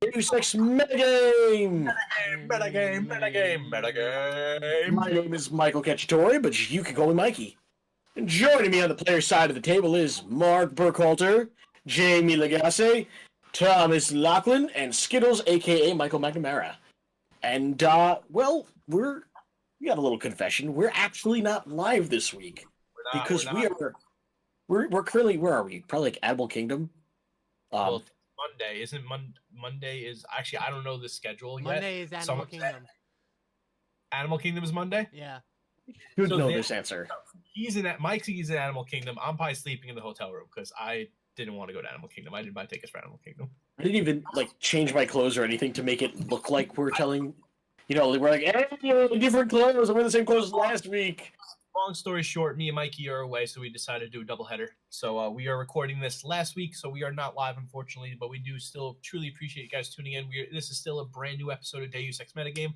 Deus Ex Metagame! Metagame. My name is Michael Cacciatore, but you can call me Mikey. And joining me on the player side of the table is Mark Burkhalter, Jamie Lagasse, Thomas Loughlin, and Skittles, aka Michael McNamara. And, well, we got a little confession. We're actually not live this week. Because we're currently, where are we? Probably like Animal Kingdom. Well, Monday isn't Monday is actually I don't know the schedule yet. Monday is Animal Kingdom. Animal Kingdom is Monday. Yeah. Should know this answer. Mike's in Animal Kingdom. I'm probably sleeping in the hotel room because I didn't want to go to Animal Kingdom. I didn't buy tickets for Animal Kingdom. I didn't even change my clothes or anything to make it look like we're telling. We're like, hey, different clothes. I'm wearing the same clothes as last week. Long story short, me and Mikey are away, so we decided to do a doubleheader. So we are recording this last week, so we are not live, unfortunately, but we do still truly appreciate you guys tuning in. This is still a brand new episode of Deus Ex Metagame,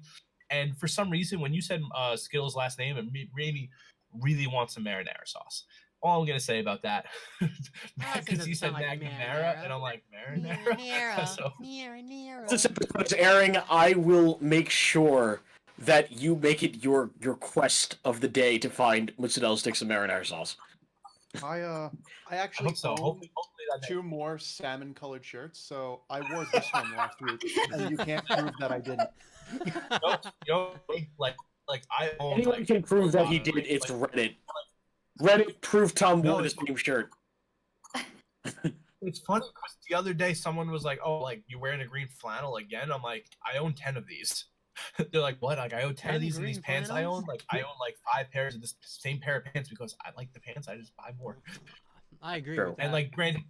and for some reason, when you said Skittles' last name, it made me really want some marinara sauce. All I'm going to say about that, because you said McNamara, and I'm like, marinara? So, since it's airing, I will make sure that you make it your quest of the day to find mozzarella sticks and marinara sauce. I actually own two more salmon-colored shirts, so I wore this one last week, and you can't prove that I didn't. I own. Anyone can prove that he did. It's Reddit. Reddit proved Tom wore the same shirt. It's funny because the other day someone was like, "Oh, you're wearing a green flannel again?" I'm like, "I own 10 of these." They're like, "What? I own 10 of these in these pants I own? I own 5 pairs of this same pair of pants because I like the pants. I just buy more." I agree with that. And granted,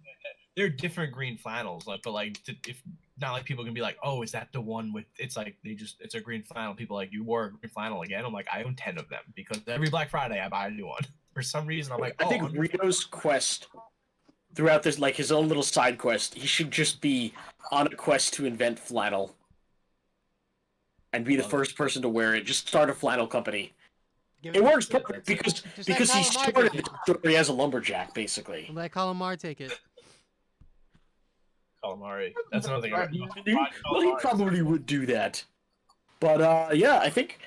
they're different green flannels, but if not people can be like, "Oh, is that the one with?" It's it's a green flannel. People you wore a green flannel again. I'm like, I own 10 of them because every Black Friday I buy a new one. For some reason, I'm like, I think Rito's quest throughout this, his own little side quest, he should just be on a quest to invent flannel. And be the first person to wear it. Just start a flannel company. It works perfect because he started the story as a lumberjack, basically. Let Calamari take it. Calamari. That's another thing. He probably would do that. But yeah, I think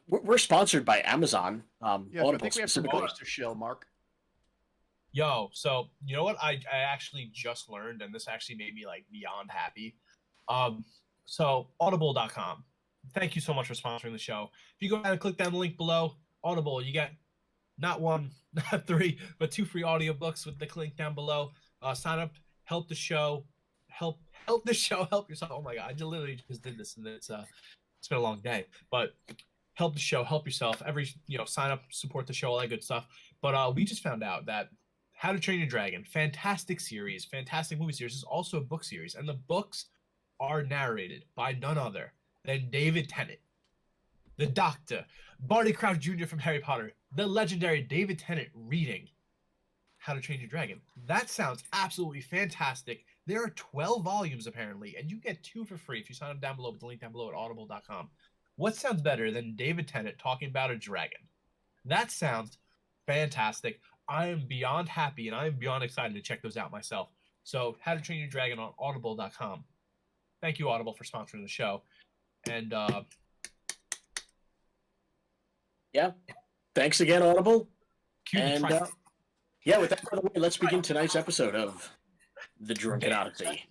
we're sponsored by Amazon. Yeah, I think we have some books to shill, Mark. Yo, so you know what I actually just learned, and this actually made me beyond happy. So audible.com. Thank you so much for sponsoring the show. If you go ahead and click down the link below, Audible, you get not 1, not 3, but 2 free audiobooks with the link down below. Sign up, help the show, help the show, help yourself. Oh my god, I literally just did this, and it's been a long day. But help the show, help yourself. Sign up, support the show, all that good stuff. But we just found out that How to Train Your Dragon, fantastic series, fantastic movie series, is also a book series, and the books are narrated by none other than David Tennant, the Doctor, Barty Crouch Jr. from Harry Potter, the legendary David Tennant reading How to Train Your Dragon. That sounds absolutely fantastic. There are 12 volumes apparently, and you get 2 for free if you sign up down below with the link down below at audible.com. What sounds better than David Tennant talking about a dragon? That sounds fantastic. I am beyond happy and I am beyond excited to check those out myself. So, How to Train Your Dragon on audible.com. Thank you, Audible, for sponsoring the show. And, yeah. Thanks again, Audible. And, yeah, with that out of the way, let's begin tonight's episode of The Drunken Odyssey.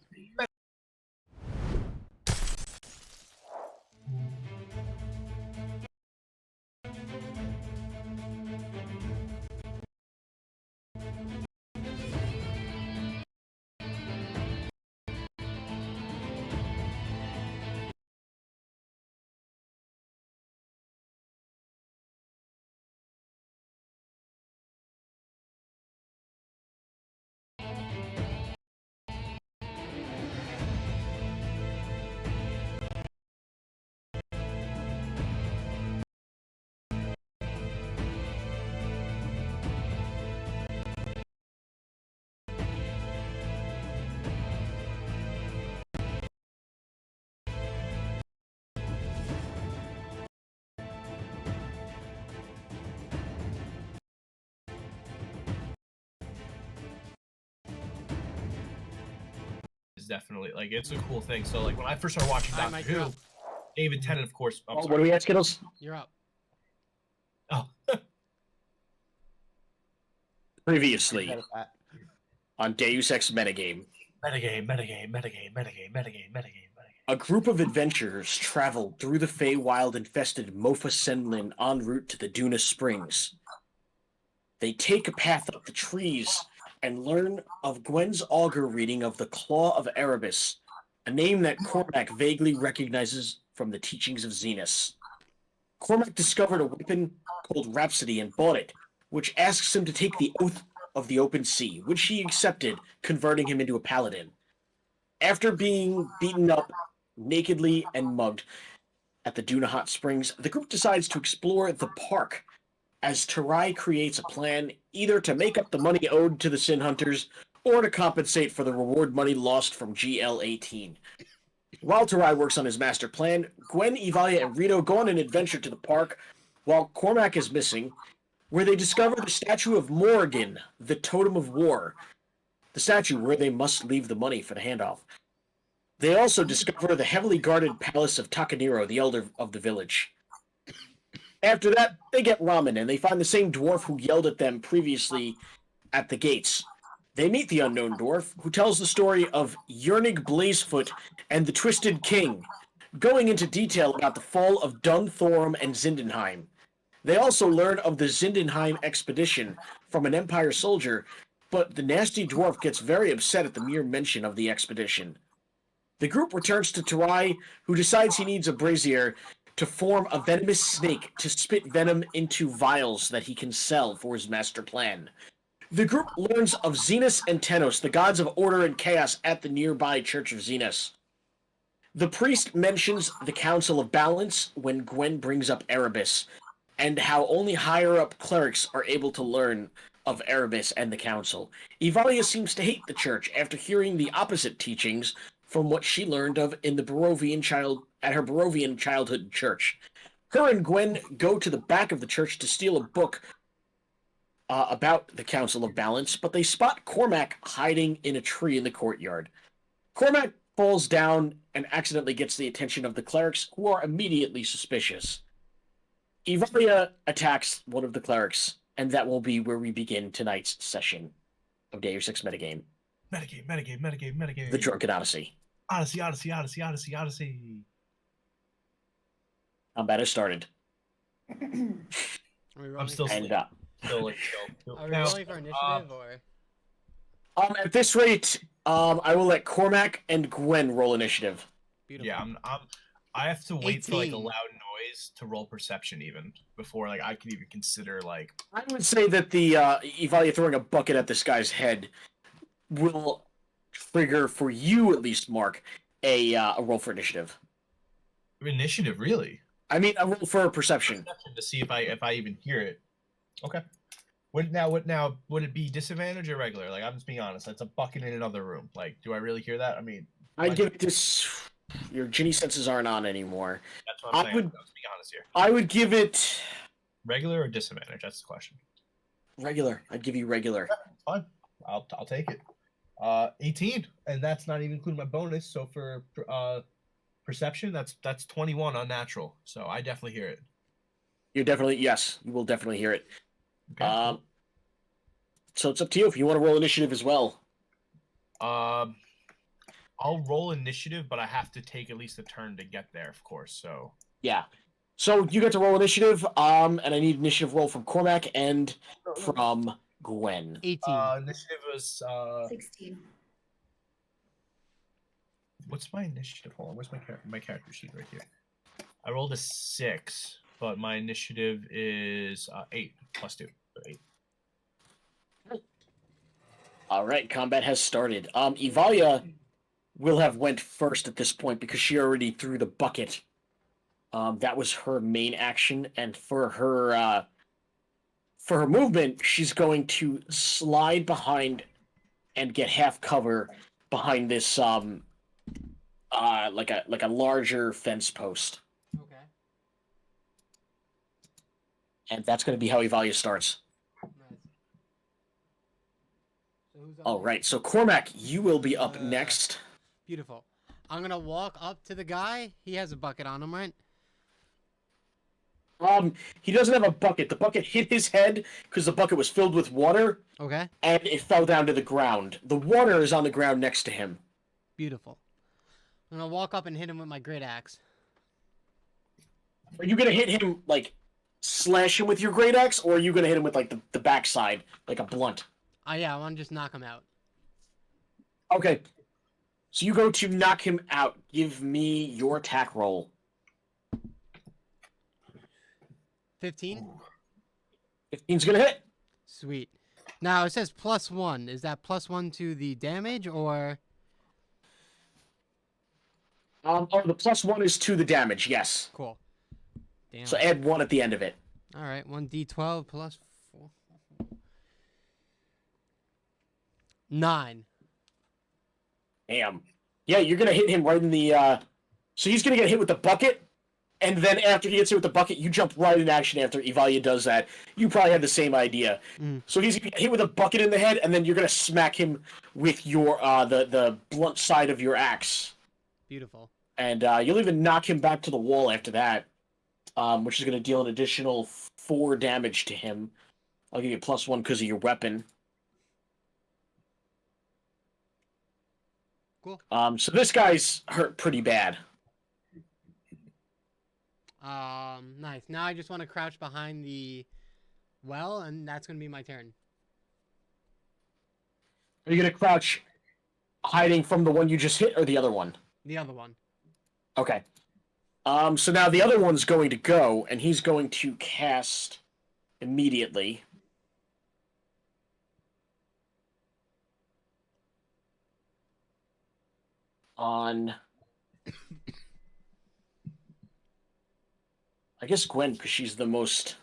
definitely like it's a cool thing. So like when I first started watching Doctor Who, David Tennant, of course. What do we at, Skittles? You're up. Oh. Previously on Deus Ex Metagame. Metagame. A group of adventurers traveled through the Feywild-infested Mofa Senlin en route to the Duna Springs. They take a path up the trees and learn of Gwen's augur reading of the Claw of Erebus, a name that Cormac vaguely recognizes from the teachings of Xenos. Cormac discovered a weapon called Rhapsody and bought it, which asks him to take the Oath of the Open Sea, which he accepted, converting him into a paladin. After being beaten up nakedly and mugged at the Duna Hot Springs, the group decides to explore the park as Tarai creates a plan either to make up the money owed to the Sin Hunters or to compensate for the reward money lost from GL-18. While Tarai works on his master plan, Gwen, Evalia, and Rito go on an adventure to the park while Cormac is missing, where they discover the statue of Morrigan, the Totem of War, the statue where they must leave the money for the handoff. They also discover the heavily guarded palace of Takaniro, the elder of the village. After that, they get ramen, and they find the same dwarf who yelled at them previously at the gates. They meet the unknown dwarf, who tells the story of Yernig Blazefoot and the Twisted King, going into detail about the fall of Dunthorum and Zindenheim. They also learn of the Zindenheim expedition from an Empire soldier, but the nasty dwarf gets very upset at the mere mention of the expedition. The group returns to Tarai, who decides he needs a brazier to form a venomous snake to spit venom into vials that he can sell for his master plan. The group learns of Xenos and Tenos, the gods of order and chaos, at the nearby Church of Xenos. The priest mentions the Council of Balance when Gwen brings up Erebus, and how only higher-up clerics are able to learn of Erebus and the Council. Evalia seems to hate the Church after hearing the opposite teachings from what she learned of in the at her Barovian childhood church. Her and Gwen go to the back of the church to steal a book about the Council of Balance, but they spot Cormac hiding in a tree in the courtyard. Cormac falls down and accidentally gets the attention of the clerics, who are immediately suspicious. Evalia attacks one of the clerics, and that will be where we begin tonight's session of Deus Ex Metagame. Metagame. The Drunken Odyssey. Odyssey. Combat has started. I'm still And, Are we rolling for initiative or? at this rate, I will let Cormac and Gwen roll initiative. Beautiful. Yeah, I have to wait for like a 18. loud noise to roll perception even before like I can even consider like. I would say that the Evalia throwing a bucket at this guy's head will trigger, for you at least, Mark, a roll for initiative. Initiative, really? I mean, a roll for perception. To see if I even hear it. Okay. Would it be disadvantage or regular? Like I'm just being honest. That's a bucket in another room. Like, do I really hear that? I mean, I'd give it this. Your Ginny senses aren't on anymore. That's what I'm saying. Let's be honest here. I would give it Regular or disadvantage? That's the question. regular. I'd give you regular. Fine. I'll take it. 18, and that's not even including my bonus. So for perception, that's 21 unnatural. So I definitely hear it. You will definitely hear it. Okay, cool. So it's up to you if you want to roll initiative as well. I'll roll initiative, but I have to take at least a turn to get there, of course. So Yeah. So you get to roll initiative, and I need initiative roll from Cormac and from Gwen. 18. Initiative was 16. What's my initiative? Hold on, where's my character sheet right here? I rolled a 6, but my initiative is 8 plus 2, so 8. All right, combat has started. Evalia will have went first at this point because she already threw the bucket. That was her main action, and for her movement, she's going to slide behind and get half cover behind this like a larger fence post. Okay. And that's going to be how Evalia starts. Nice. So who's up All next? right, so Cormac, you will be up next. Beautiful. I'm gonna walk up to the guy. He has a bucket on him, right? He doesn't have a bucket. The bucket hit his head because the bucket was filled with water. Okay. And it fell down to the ground. The water is on the ground next to him. Beautiful. I'm gonna walk up and hit him with my great axe. Are you gonna hit him, like, slash him with your great axe, or are you gonna hit him with, like, the backside, like a blunt? Yeah, I want to just knock him out. Okay. So you go to knock him out. Give me your attack roll. 15? 15's gonna hit. Sweet. Now, it says +1. Is that +1 to the damage, or...? Oh, the +1 is to the damage, yes. Cool. Damn. So add 1 at the end of it. Alright, 1d12 plus 4. 9. Damn. Yeah, you're gonna hit him right in the, So he's gonna get hit with the bucket, and then after he gets hit with the bucket, you jump right in action after Ivalia does that. You probably had the same idea. So he's gonna get hit with a bucket in the head, and then you're gonna smack him with your, the blunt side of your axe. Beautiful. And you'll even knock him back to the wall after that, which is gonna deal an additional 4 damage to him. I'll give you a +1 because of your weapon. Cool. So this guy's hurt pretty bad. Nice. Now I just want to crouch behind the well, and that's going to be my turn. Are you gonna crouch hiding from the one you just hit, or the other one? The other one. Okay. So now the other one's going to go, and he's going to cast immediately. On... I guess Gwen, because she's the most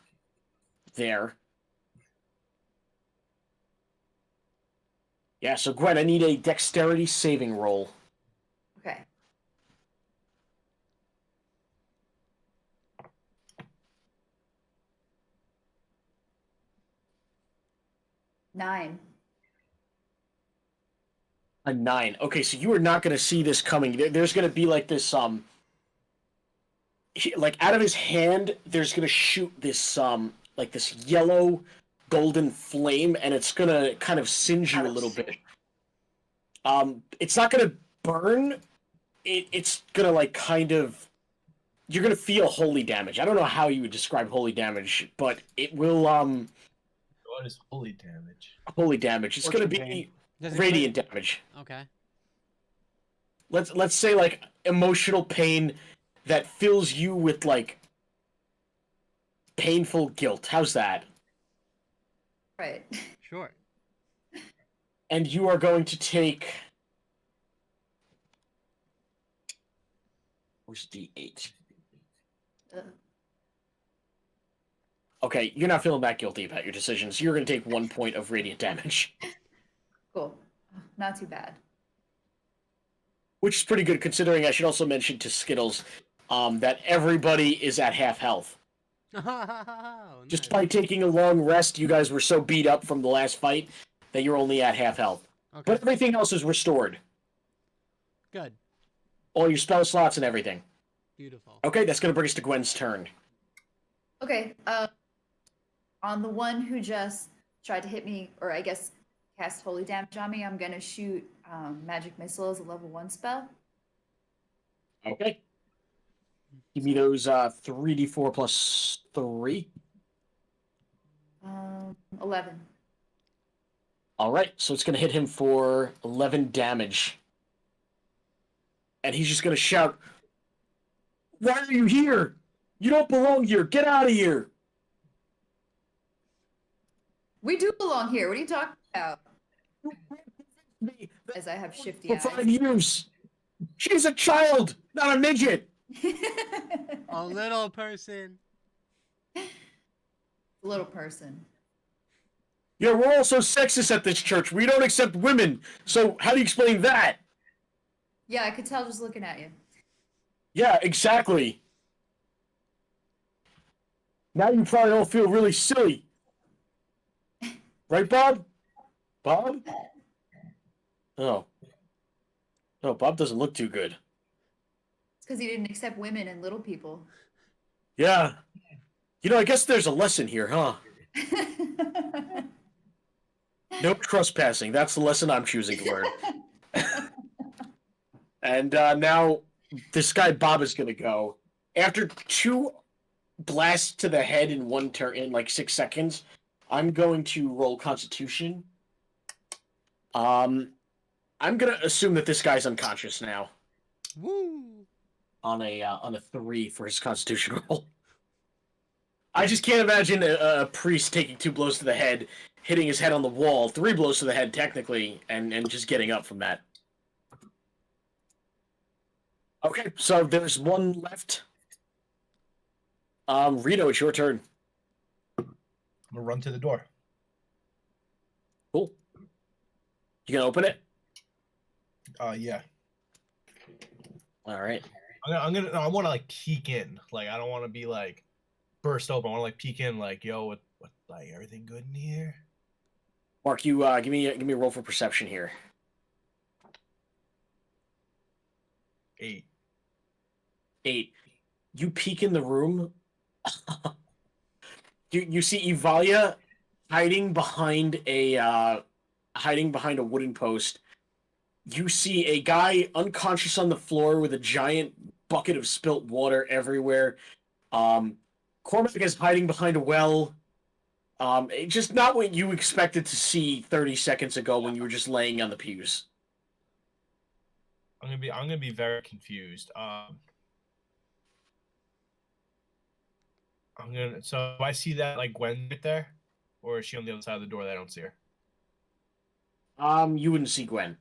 there. Yeah, so Gwen, I need a dexterity saving roll. Okay. Nine. A 9. Okay, so you are not going to see this coming. There's going to be like this, like out of his hand, there's going to shoot this, like this yellow golden flame, and it's going to kind of singe you a little bit. It's not going to burn. It's going to like kind of, you're going to feel holy damage. I don't know how you would describe holy damage, but it will, What is holy damage? holy damage. It's going to be Pain. radiant damage. Okay. Let's say like emotional pain that fills you with like painful guilt. How's that? Right. Sure. And you are going to take... Where's D8? Okay, you're not feeling that guilty about your decisions. You're going to take 1 point of radiant damage. Cool. Not too bad. Which is pretty good, considering I should also mention to Skittles that everybody is at half health. Oh, Just nice. by taking a long rest, you guys were so beat up from the last fight that you're only at half health. Okay. But everything else is restored. Good. All your spell slots and everything. Beautiful. Okay, that's going to bring us to Gwen's turn. Okay. On the one who just tried to hit me, or I guess cast holy damage on me, I'm gonna shoot magic missile as a level 1 spell. Okay. Give me those 3d4 plus 3. 11. Alright, so it's going to hit him for 11 damage. And he's just going to shout, "Why are you here? You don't belong here. Get out of here." We do belong here. What are you talking about? Me As I have shifty for eyes. 5 years. She's a child, not a midget. A little person. Little person. Yeah, we're all so sexist at this church. We don't accept women. So how do you explain that? Yeah, I could tell just looking at you. Yeah, exactly. Now you probably all feel really silly. Right, Bob? Bob? Oh. Oh, Bob doesn't look too good. It's because he didn't accept women and little people. Yeah. You know, I guess there's a lesson here, huh? No trespassing. That's the lesson I'm choosing to learn. And now this guy Bob is going to go. After 2 blasts to the head in one turn in like 6 seconds, I'm going to roll Constitution. I'm gonna assume that this guy's unconscious now. Woo! On a 3 for his Constitution roll. I just can't imagine a priest taking 2 blows to the head, hitting his head on the wall, 3 blows to the head technically, and just getting up from that. Okay, so there's 1 left. Rito, it's your turn. I'm gonna run to the door. Cool. You gonna open it? Yeah. All right. I want to like peek in. Like I don't want to be like burst open. I want to like peek in. Like yo, what like everything good in here? Mark, you give me a roll for perception here. 8. 8. You peek in the room. you see Evalia hiding behind a wooden post. You see a guy unconscious on the floor with a giant bucket of spilt water everywhere. Cormac is hiding behind a well. Just not what you expected to see 30 seconds ago when you were just laying on the pews. I'm gonna be very confused. So do I see that like Gwen right there, or is she on the other side of the door that I don't see her? You wouldn't see Gwen.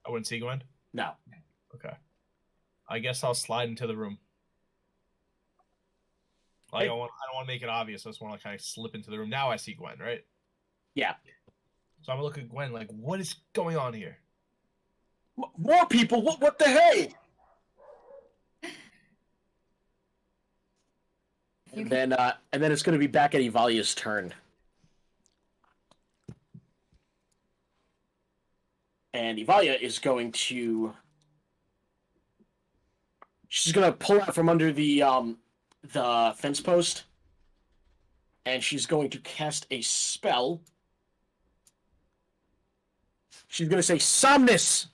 I wouldn't see Gwen? No. Okay. I guess I'll slide into the room. Like, I don't want to make it obvious. I just want to kind of slip into the room. Now I see Gwen, right? Yeah. So I'm going to look at Gwen like, what is going on here? More people? What the hell? And then it's going to be back at Evalia's turn. And Evalia is going to... She's going to pull out from under the fence post. And she's going to cast a spell. She's going to say, Somnus!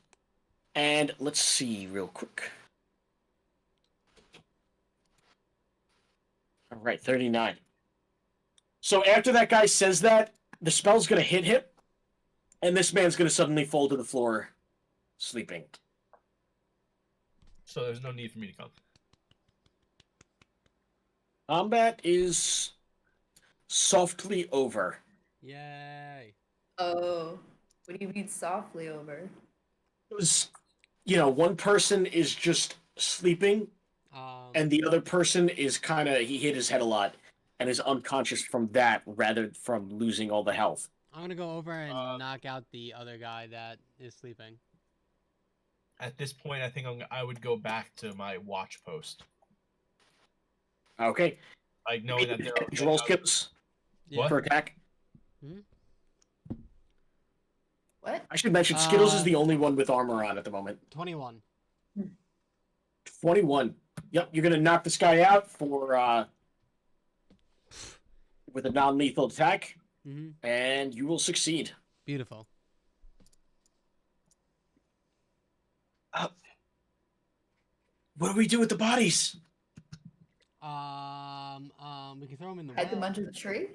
And let's see real quick. All right, 39. So after that guy says that, the spell's going to hit him. And this man's going to suddenly fall to the floor, sleeping. So there's no need for me to come. Combat is softly over. Yay! Oh, what do you mean softly over? It was, one person is just sleeping, and the other person is he hit his head a lot and is unconscious from that rather from losing all the health. I'm gonna go over and knock out the other guy that is sleeping. At this point, I think I would go back to my watch post. Okay. Like knowing that they're okay. Roll skips for attack. Hmm? What? I should mention Skittles is the only one with armor on at the moment. 21. 21. Yep, you're gonna knock this guy out for with a non-lethal attack, and you will succeed. Beautiful. What do we do with the bodies? We can throw them in the Hide them well. under the tree?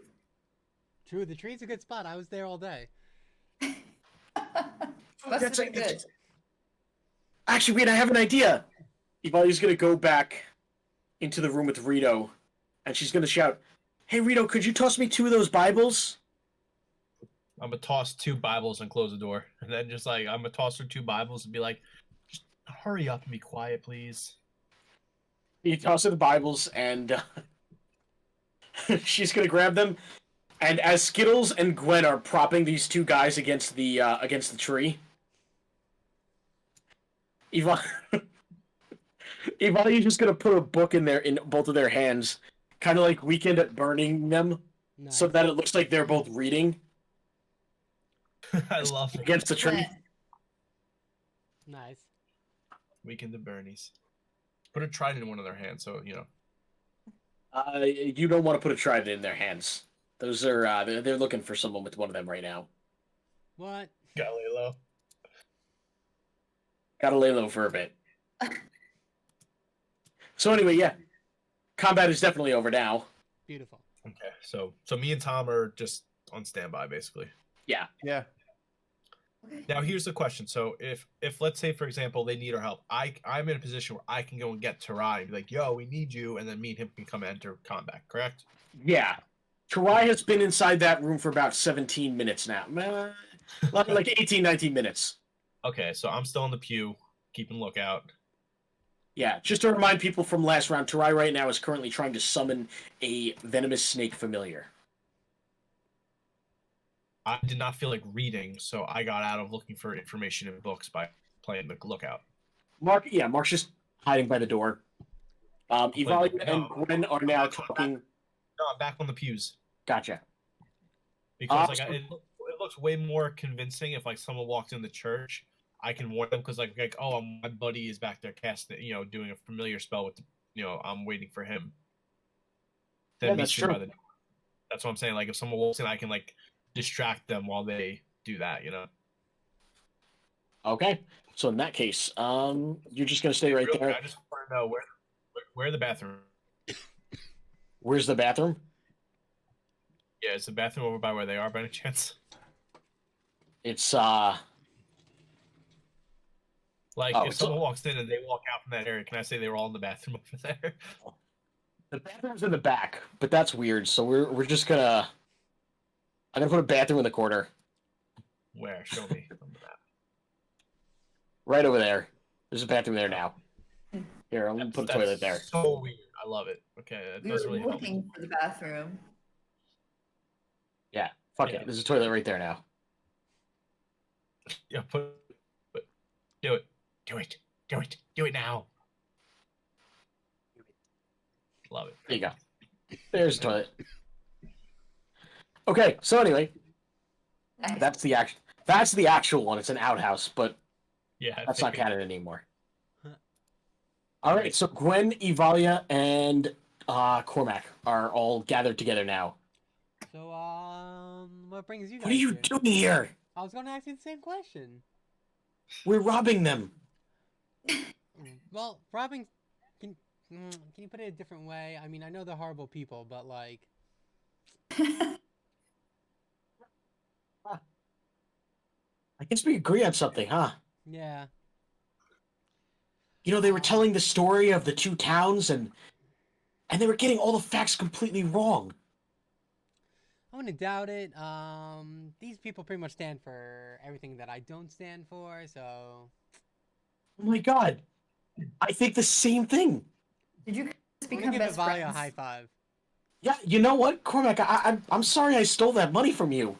True, the tree's a good spot. I was there all day. Must have been good. Actually, wait, I have an idea. Evalia's gonna go back into the room with Rito, and she's gonna shout, "Hey, Rito, could you toss me 2 of those Bibles?" I'm gonna toss 2 Bibles and close the door. And then just like, I'm gonna toss her 2 Bibles and be like, just hurry up and be quiet, please. You toss her the Bibles, and she's gonna grab them. And as Skittles and Gwen are propping these 2 guys against the tree, Evalia's just gonna put a book in both of their hands, kind of like Weekend at Burning them, so that it looks like they're both reading. I love it. Against the tree. Nice. Weaken the Bernies. Put a trident in one of their hands, so you know. You don't want to put a trident in their hands. Those are they're looking for someone with one of them right now. What? Gotta lay low. Gotta lay low for a bit. So anyway, yeah, combat is definitely over now. Beautiful. Okay, so me and Tom are just on standby, basically. Yeah. Yeah. Okay. Now here's the question. So if let's say, for example, they need our help, I'm in a position where I can go and get Tarai and be like, yo, we need you, and then me and him can come enter combat, correct? Yeah. Tarai has been inside that room for about 17 minutes now. Like 18, 19 minutes. Okay, so I'm still in the pew, keeping lookout. Yeah, just to remind people from last round, Tarai right now is currently trying to summon a venomous snake familiar. I did not feel like reading, so I got out of looking for information in books by playing the lookout. Mark's just hiding by the door. Evalia and Gwen are now talking. No, I'm back on the pews. Gotcha. Because it looks way more convincing if like someone walked in the church. I can warn them because like oh, my buddy is back there casting, doing a familiar spell with, I'm waiting for him. Yeah, that's true. By the door. That's what I'm saying. Like if someone walks in, I can like distract them while they do that. Okay, so in that case, you're just gonna stay right there. I just want to know where the bathroom. Where's the bathroom? Yeah, is the bathroom over by where they are by any chance? It's if someone walks in and they walk out from that area, can I say they were all in the bathroom over there? The bathroom's in the back, but that's weird. So we're just gonna. I'm gonna put a bathroom in the corner. Where? Show me on the map. Right over there. There's a bathroom there now. Here, I'm gonna put a toilet there. So weird. I love it. Okay, that doesn't really help. Looking for the bathroom. Yeah, fuck it. There's a toilet right there now. Yeah, do it now. Love it. There you go. There's the toilet. Okay, so anyway, Nice. that's the actual one. It's an outhouse, but Yeah, that's not canon anymore. All right, so Gwen, Evalia, and Cormac are all gathered together now. So, what brings you guys What are you here? doing here? I was going to ask you the same question. We're robbing them. Well, robbing... Can you put it a different way? I mean, I know they're horrible people, but, like... I guess we agree on something, huh? Yeah. They were telling the story of the two towns, and they were getting all the facts completely wrong. I wouldn't doubt it. These people pretty much stand for everything that I don't stand for, so... Oh my god. I think the same thing. Did you I'm become gonna give best Evalia friends? a high five. Yeah, you know what, Cormac? I'm sorry I stole that money from you.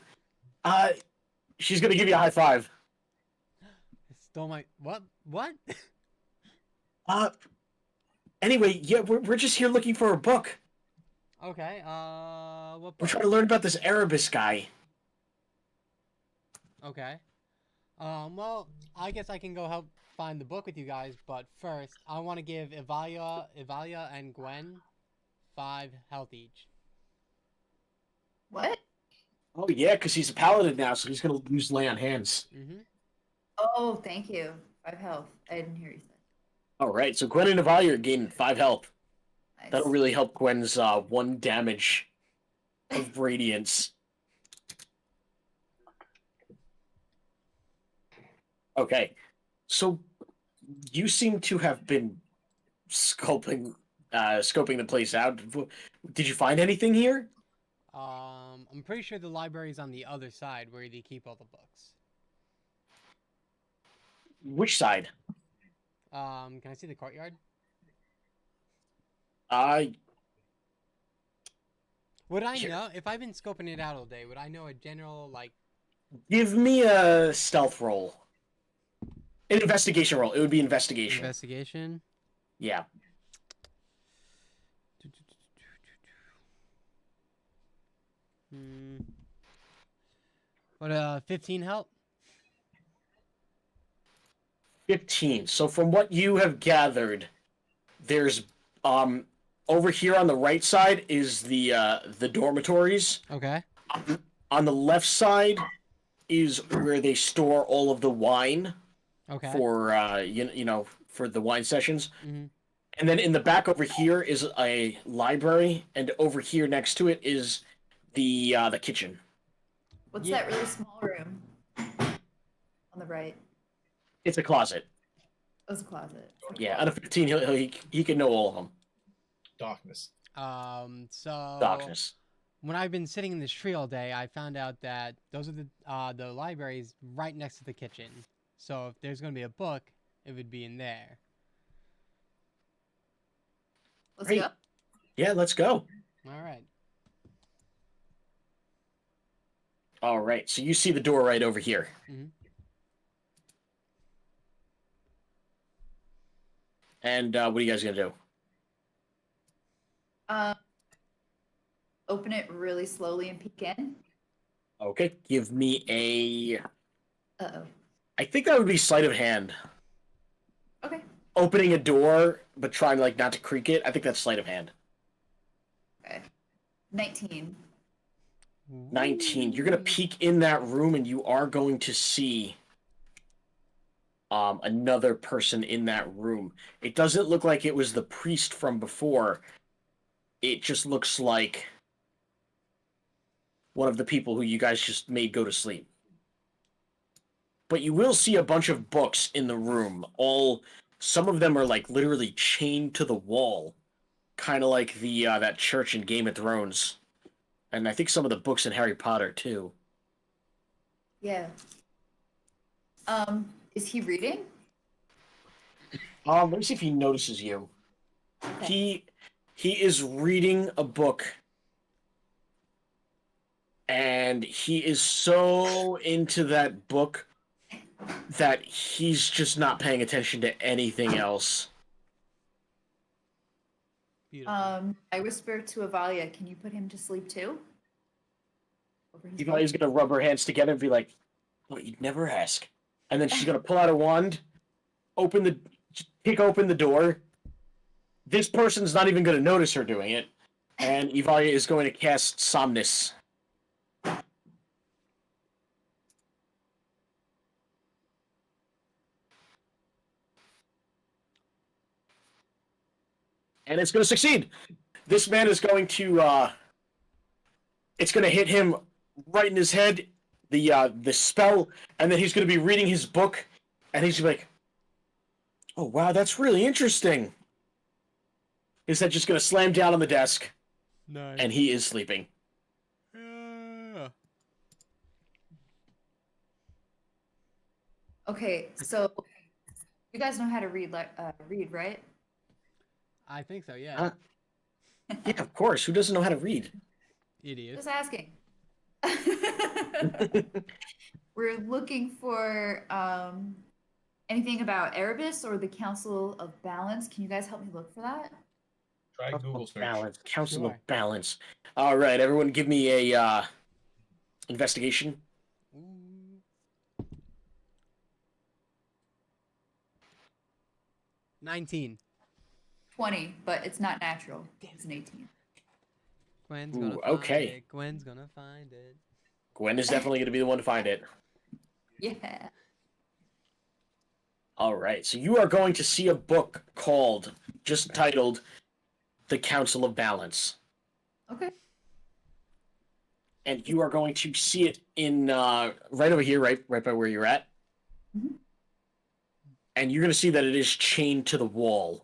She's gonna give you a high five. Stole my... What? What? Anyway, yeah, we're just here looking for a book. Okay, what We're book? trying to learn about this Erebus guy. Okay. Well, I guess I can go help find the book with you guys, but first, I want to give Evalia and Gwen 5 health each. What? Oh yeah, because he's a paladin now, so he's gonna use lay on hands. Mm-hmm. Oh, thank you. 5 health. I didn't hear you say. All right, so Gwen and Evalia are gaining 5 health. Nice. That'll really help Gwen's 1 damage of radiance. Okay, so you seem to have been scoping the place out. Did you find anything here? I'm pretty sure the library's on the other side where they keep all the books. Which side? Can I see the courtyard? Would I Sure. know, if I've been scoping it out all day, would I know a general, like... Give me a stealth roll. An investigation roll. It would be investigation. Investigation? Yeah. What, 15 help? 15. So from what you have gathered, there's over here on the right side is the dormitories. Okay. On the left side is where they store all of the wine Okay. for for the wine sessions. Mm-hmm. And then in the back over here is a library, and over here next to it is the kitchen. What's that really small room on the right? It's a closet. Oh, it's a closet. Yeah, out of 15, he can know all of them. Darkness. So Darkness. when I've been sitting in this tree all day, I found out that those are the libraries right next to the kitchen. So if there's gonna be a book, it would be in there. Let's Great. go. Yeah, let's go. All right. All right, so you see the door right over here. Mm-hmm. And what are you guys gonna do? Open it really slowly and peek in. Okay, give me a. Uh-oh. I think that would be sleight of hand. Okay. Opening a door, but trying like not to creak it. I think that's sleight of hand. Okay. 19. 19. You're gonna peek in that room, and you are going to see another person in that room. It doesn't look like it was the priest from before. It just looks like one of the people who you guys just made go to sleep. But you will see a bunch of books in the room. Some of them are like literally chained to the wall, kind of like the that church in Game of Thrones, and I think some of the books in Harry Potter too. Yeah. Is he reading? Let me see if he notices you. Okay. He is reading a book, and he is so into that book that he's just not paying attention to anything else. Beautiful. I whisper to Avalia, can you put him to sleep too? Over his Evalia's gonna rub her hands together and be like, "Well, you'd never ask." And then she's gonna pull out a wand, kick open the door. This person's not even gonna notice her doing it, and Evalia is going to cast Somnus. And it's going to succeed. This man is going to, it's going to hit him right in his head, the spell, and then he's going to be reading his book, and he's going to be like, "Oh, wow, that's really interesting." His head just going to slam down on the desk, Nice. and he is sleeping. Yeah. Okay, so you guys know how to read, right? I think so. Yeah. Yeah, of course. Who doesn't know how to read? Idiot. Just asking. We're looking for anything about Erebus or the Council of Balance. Can you guys help me look for that? Try Google search. Balance. Council Sure. of Balance. All right, everyone, give me a investigation. Ooh. 19. 20, but it's not natural. It's an 18. Gwen's Ooh, gonna find okay. it. Gwen's gonna find it. Gwen is definitely going to be the one to find it. Yeah. All right, so you are going to see a book just titled The Council of Balance. Okay. And you are going to see it in right over here, right by where you're at. Mhm. And you're going to see that it is chained to the wall.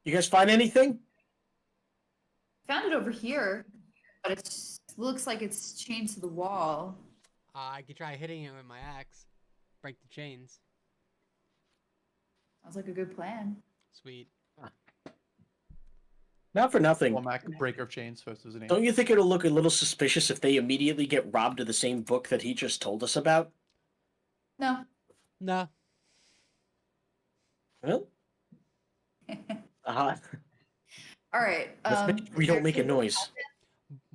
You guys find anything? Found it over here, but it looks like it's chained to the wall. I could try hitting it with my axe. Break the chains. Sounds like a good plan. Sweet. Not for nothing. Well, Mac breaker chains first as an Don't you think it'll look a little suspicious if they immediately get robbed of the same book that he just told us about? No. No. Well, All right. Let's make sure we is there don't make a table noise. content?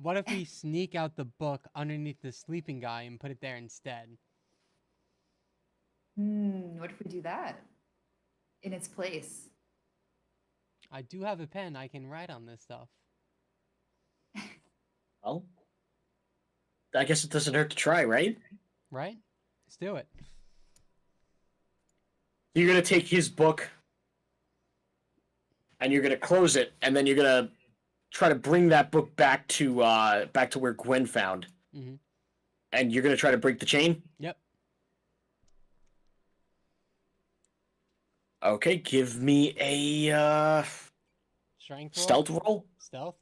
What if we sneak out the book underneath the sleeping guy and put it there instead? What if we do that in its place? I do have a pen. I can write on this stuff. Well, I guess it doesn't hurt to try, right? Right? Let's do it. You're gonna take his book, and you're gonna close it, and then you're gonna try to bring that book back to where Gwen found. Mhm. And you're gonna try to break the chain. Yep. Okay, give me a Strength roll? stealth roll. Stealth?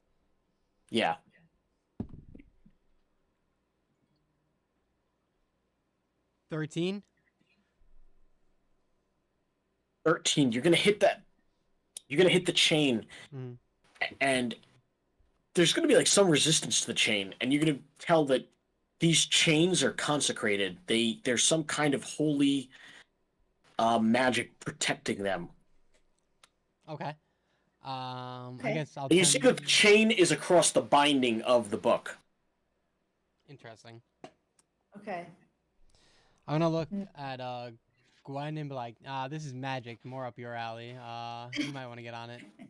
Yeah. 13? 13. You're gonna hit that. You're gonna hit the chain, Mhm. and there's gonna be like some resistance to the chain, and you're gonna tell that these chains are consecrated. There's some kind of holy magic protecting them. Okay. I Okay. guess I'll. And you see that the chain is across the binding of the book. Interesting. Okay. I'm gonna look Mm. at Gwen and be like, this is magic, more up your alley. You might want to get on it. Man,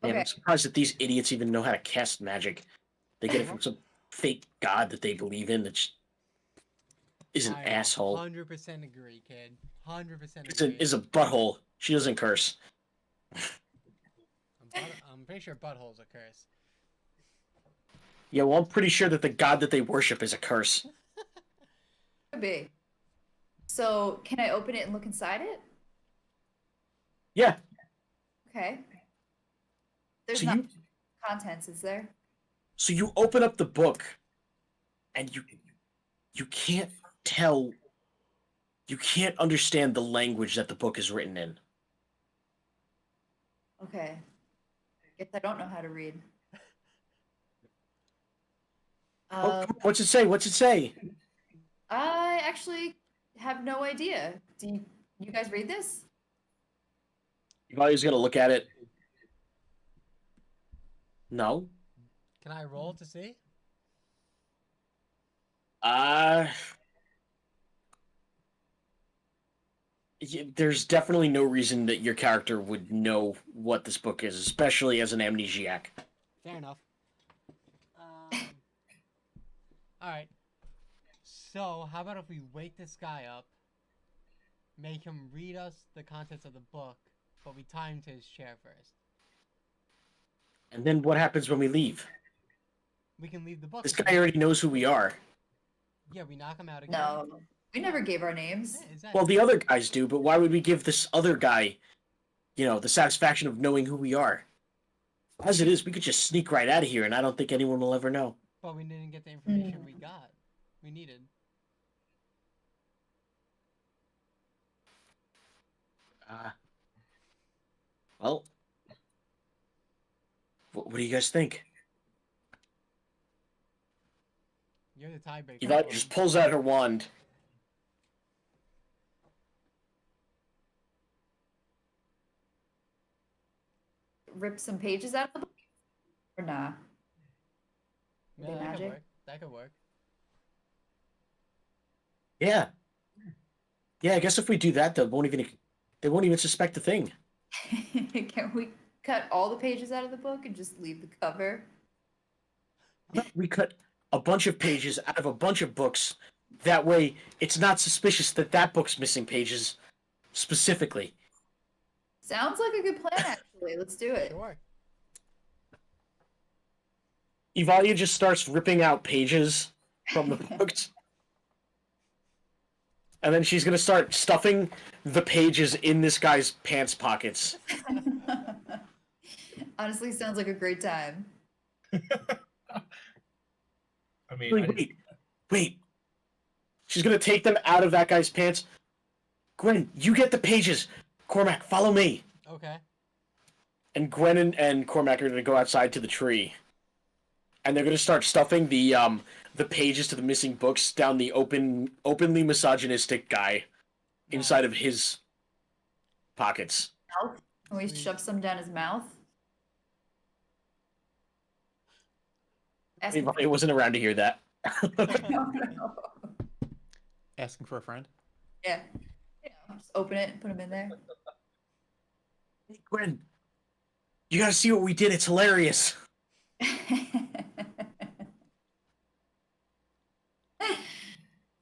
Okay. I'm surprised that these idiots even know how to cast magic. They get it from some fake god that they believe in that is an I asshole. 100% agree, kid. 100% Is agree. a butthole. She doesn't curse. I'm pretty sure butthole's a curse. Yeah, well, I'm pretty sure that the god that they worship is a curse. Could be. So, can I open it and look inside it? Yeah. Okay. There's So not you contents, is there? so you open up the book, and you can't tell. You can't understand the language that the book is written in. Okay. Guess I don't know how to read. Oh, what's it say? What's it say? I actually have no idea. Do you guys read this? Everybody's gonna look at it. No. Can I roll to see? There's definitely no reason that your character would know what this book is, especially as an amnesiac. Fair enough. Alright. So, how about if we wake this guy up, make him read us the contents of the book, but we tie him to his chair first? And then what happens when we leave? We can leave the book. This guy already knows who we are. Yeah, we knock him out again. No. We never gave our names. Yeah, exactly. Well, the other guys do, but why would we give this other guy, the satisfaction of knowing who we are? As it is, we could just sneak right out of here, and I don't think anyone will ever know. But we didn't get the information we needed. Well, what do you guys think? You're the tiebreaker. Eva just pulls out her wand. Rip some pages out of the book? Or nah? Yeah, that could magic? work. That could work. Yeah. Yeah, I guess if we do that, they won't even suspect a thing. Can we cut all the pages out of the book and just leave the cover? We cut a bunch of pages out of a bunch of books. That way, it's not suspicious that that book's missing pages specifically. Sounds like a good plan, actually. Let's do it. Sure. Evalia just starts ripping out pages from the books. And then she's gonna start stuffing the pages in this guy's pants pockets. Honestly, sounds like a great time. I mean, Wait. She's gonna take them out of that guy's pants. Gwen, you get the pages. Cormac, follow me. Okay. And Gwen and Cormac are gonna go outside to the tree. And they're gonna start stuffing the pages to the missing books down the openly misogynistic guy inside of his pockets. Can we Sweet. shove some down his mouth? Ask him. It wasn't around to hear that. No. Asking for a friend. Yeah. Just open it and put him in there. Hey, Gwen, you gotta see what we did. It's hilarious.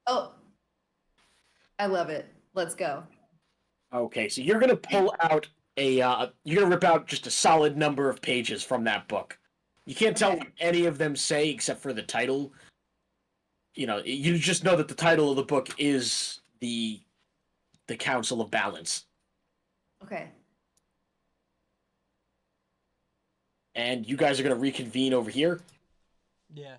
Oh, I love it. Let's go. Okay, so you're gonna pull out you're gonna rip out just a solid number of pages from that book. You can't tell Okay. what any of them say except for the title. You know, you just know that the title of the book is the Council of Balance. Okay. And you guys are gonna reconvene over here, Yeah.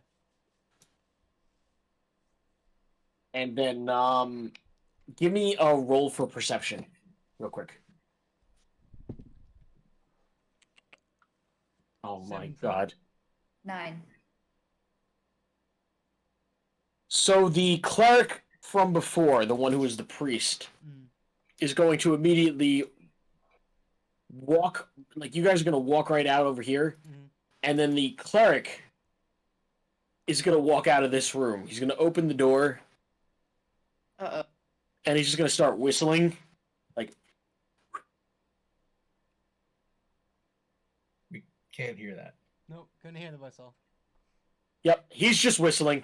and then give me a roll for perception, real quick. Oh my 17. god. 9. So the cleric from before, the one who was the priest, is going to immediately walk, like you guys are going to walk right out over here, and then the cleric is going to walk out of this room. He's going to open the door, Uh-oh. and he's just going to start whistling. Like, We can't hear that. Nope, couldn't hear the whistle. yep, he's just whistling.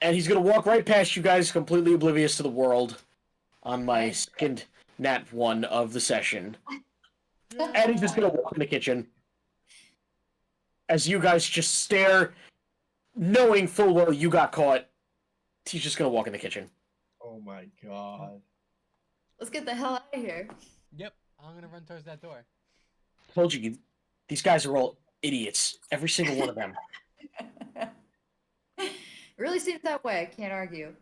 And he's going to walk right past you guys, completely oblivious to the world, on my second nat 1 of the session. And he's just going to walk in the kitchen. As you guys just stare, knowing full well you got caught, he's just going to walk in the kitchen. Oh my god. Let's get the hell out of here. Yep, I'm gonna run towards that door. Told you, these guys are all idiots. Every single one of them. It really seems that way. I can't argue.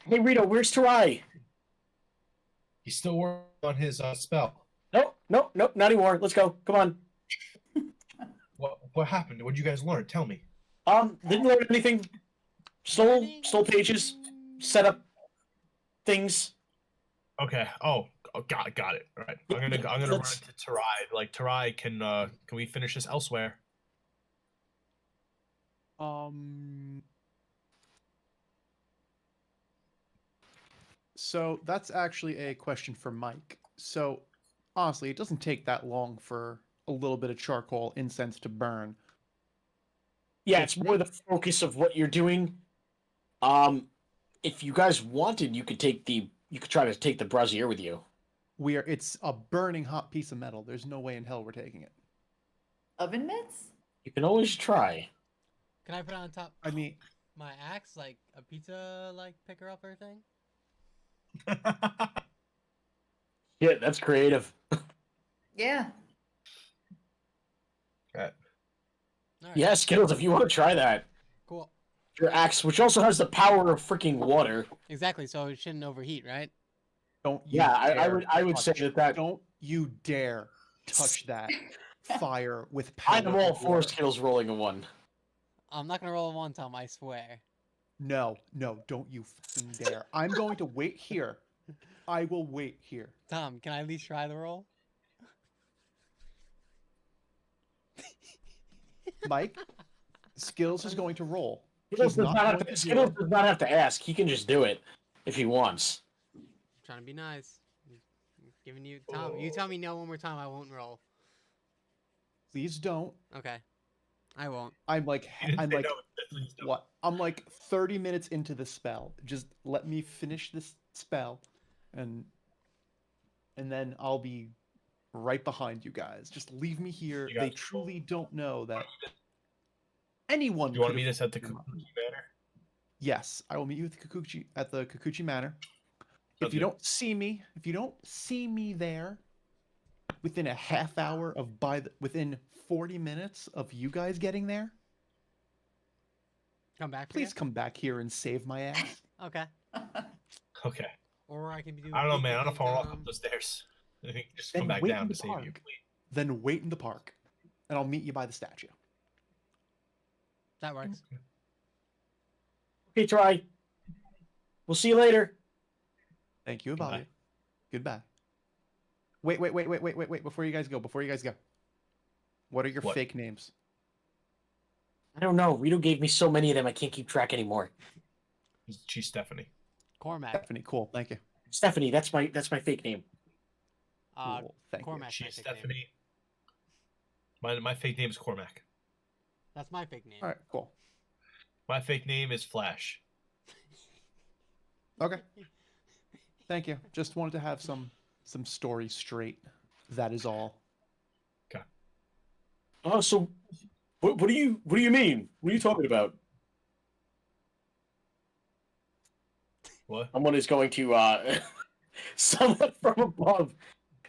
Hey, Rito, where's Tarai? He's still working on his spell. Nope, not anymore. Let's go. Come on. What happened? What did you guys learn? Tell me. Didn't learn anything. Stole pages. Set up things. Okay. Oh, got it. All right. I'm gonna run Let's- to Tarai. Like Tarai, can we finish this elsewhere? So that's actually a question for Mike. So honestly, it doesn't take that long for a little bit of charcoal incense to burn. Yeah, it's more the focus of what you're doing. If you guys wanted, you could try to take the brazier with you. It's a burning hot piece of metal. There's no way in hell we're taking it. Oven mitts? You can always try. Can I put on top I mean, my axe, like a pizza, like picker upper thing? Yeah, that's creative. Yeah. All right. Yeah, Skittles, if you want to try that. Cool. Your axe, which also has the power of freaking water. Exactly. So it shouldn't overheat, right? don't you Yeah, I dare would say touch- that. Don't you dare touch that fire with power. I'm all of for water. Skittles rolling a 1. I'm not gonna roll a one time. I swear. No, don't you fucking dare. I'm going to wait here. I will wait here. Tom, can I at least try the roll? Mike, Skills is going to roll. Skittles He's does not not have going to, to Skittles do does not have to ask. He can just do it if he wants. I'm trying to be nice. Giving you Tom. You tell me no one more time. I won't roll. Please don't. Okay. I won't. I'm like You didn't say no, please don't. what? I'm like 30 minutes into the spell. Just let me finish this spell and then I'll be right behind you guys. Just leave me here. You They guys- truly don't know that anyone You want to could meet have us at the fucked them up. Kakuki Manor? Yes, I will meet you at the Kikuchi Manor. If Sounds you good. don't see me there within a half hour of within 40 minutes of you guys getting there, Come back. For please come back here and save my ass. you? Okay. Okay. Or I can be doing. I don't know, pizza man. I don't know if I walk thing, up the stairs. I think just Then come back wait down in to the save you. park. Then wait in the park, and I'll meet you by the statue. That works. Okay, try. We'll see you later. Thank you, Goodbye. Abali. Goodbye. Wait. Before you guys go. What are your What? fake names? I don't know. Rito gave me so many of them, I can't keep track anymore. She's Stephanie. Cormac. Stephanie. Cool. Thank you. Stephanie, that's my fake name. Cool. Thank you. Cormac's my She's fake name. Stephanie. My fake name is Cormac. That's my fake name. All right. Cool. My fake name is Flash. Okay. Thank you. Just wanted to have some story straight. That is all. Oh, so what do you mean? What are you talking about? What? Someone is going to someone from above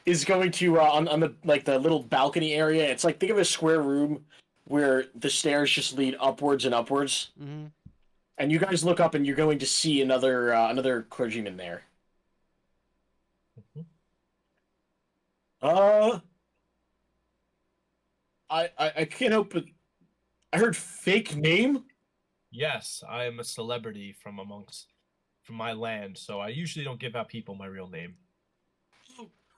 is going to on the the little balcony area. It's like, think of a square room where the stairs just lead upwards and upwards. Mm-hmm. And you guys look up and you're going to see another clergyman there. Mhm. I can't help but I heard fake name. Yes, I am a celebrity from my land, so I usually don't give out people my real name.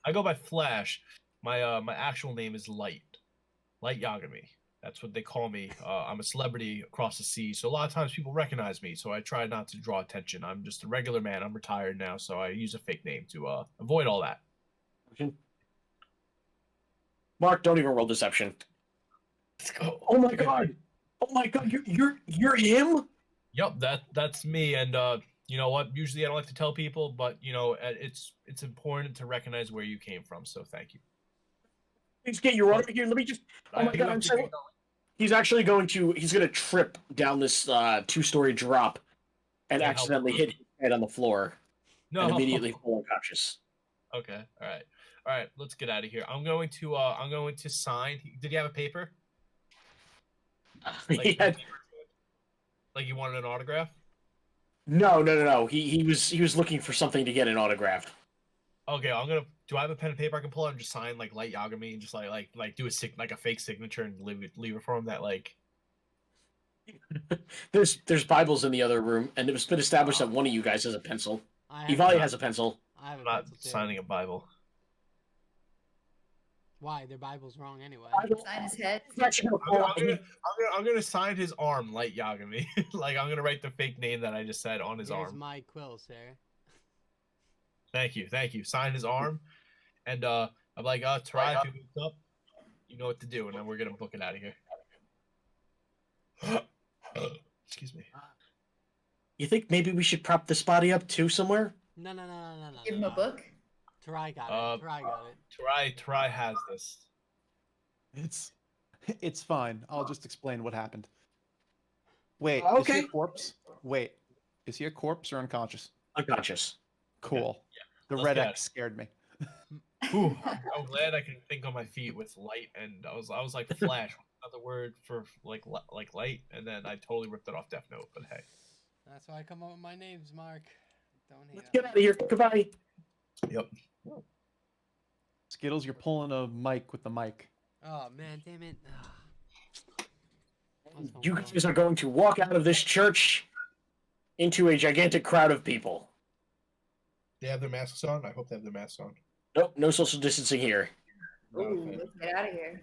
I go by Flash. My actual name is Light Yagami. That's what they call me. I'm a celebrity across the sea, so a lot of times people recognize me. So I try not to draw attention. I'm just a regular man. I'm retired now, so I use a fake name to avoid all that. Mark, don't even roll deception. Let's go. Oh my god! Oh my god! You're him? Yep, that's me. And you know what? Usually I don't like to tell people, but you know it's important to recognize where you came from. So thank you. Please get your order here. Let me just. Oh my I do god! have I'm to sorry. go. He's actually going to. He's going to trip down this 2-story drop, and Yeah, accidentally hit his head on the floor, No. and immediately fall unconscious. Okay. All right. Let's get out of here. I'm going to sign. Did he have a paper? He had, Like you wanted an autograph? no. He was looking for something to get an autograph. Okay. Do I have a pen and paper I can pull out and just sign like Light Yagami and just like do a fake signature and leave it for him that like. There's Bibles in the other room, and it's been established that one of you guys has a pencil. Ivali has a pencil. I have I'm a not pencil too. signing a Bible. Why? Their Bible's wrong anyway. Sign his head. He's actually gonna I'm gonna sign his arm, Light Yagami. Like I'm gonna write the fake name that I just said on his Here's arm. my quill, sir. Thank you. Sign his arm, and I'm like, Tarai, if you wakes up, you know what to do, and then we're gonna book it out of here. Excuse me. You think maybe we should prop this body up too somewhere? No. Give him a book. Tarai got it. Tarai got it. Tarai has this. It's fine. I'll just explain what happened. Wait. Okay. Is he a corpse? Wait. Is he a corpse or unconscious? Unconscious. Cool. The Let's red get X scared me. Ooh, I'm glad I can think on my feet with light, and I was like Flash, another word for like light, and then I totally ripped it off Death Note. But hey, That's why I come up with my names, Mark. Don't hate Let's get out of here. Goodbye. yep. Skittles, you're pulling a mic with the mic. Oh man, damn it. You guys are going to walk out of this church into a gigantic crowd of people. They have their masks on. I hope they have their masks on. Nope, no social distancing here. Not a Ooh, fan. let's get out of here.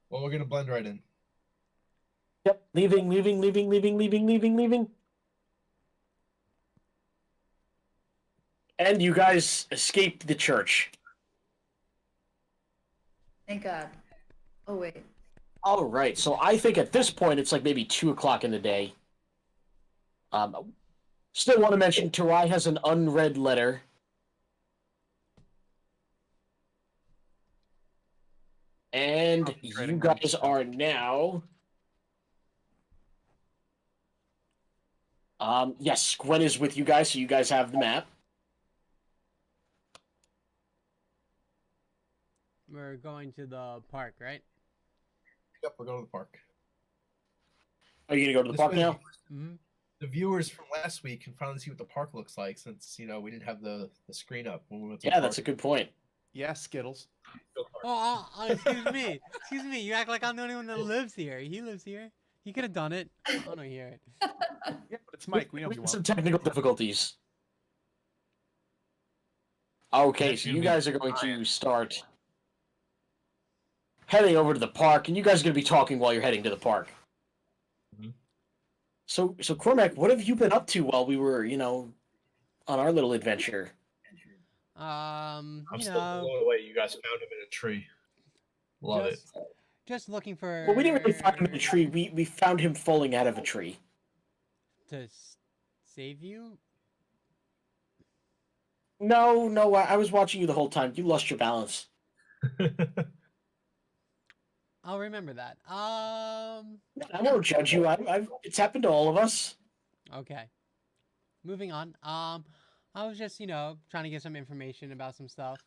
Well, we're gonna blend right in. Yep, leaving. And you guys escaped the church. Thank God. Oh wait. All right, so I think at this point it's like maybe 2 o'clock in the day. Still want to mention Tarai has an unread letter. And you guys are now. Yes, Gwen is with you guys, so you guys have the map. We're going to the park, right? Yep, we're going to the park. Are you gonna go to the This park way- now? Mm-hmm. The viewers from last week can finally see what the park looks like, since we didn't have the screen up when we went to the Yeah, park. that's a good point. Yeah, Skittles. Oh, excuse me. Excuse me. You act like I'm the only one that lives here. He lives here. He could have done it. I don't hear it. Yeah, but it's Mike. We know We you had some want. technical difficulties. Okay, That's so gonna you be guys are going to giant. start heading over to the park, and you guys are going to be talking while you're heading to the park. Mhm. So Cormac, what have you been up to while we were, on our little adventure? I'm You still know, blown away. You guys found him in a tree. Love it. just looking for. Well, we didn't really find him in a tree. We found him falling out of a tree. to save you. No, I was watching you the whole time. You lost your balance. I'll remember that. I won't judge you. It's happened to all of us. Okay. Moving on. I was just, trying to get some information about some stuff.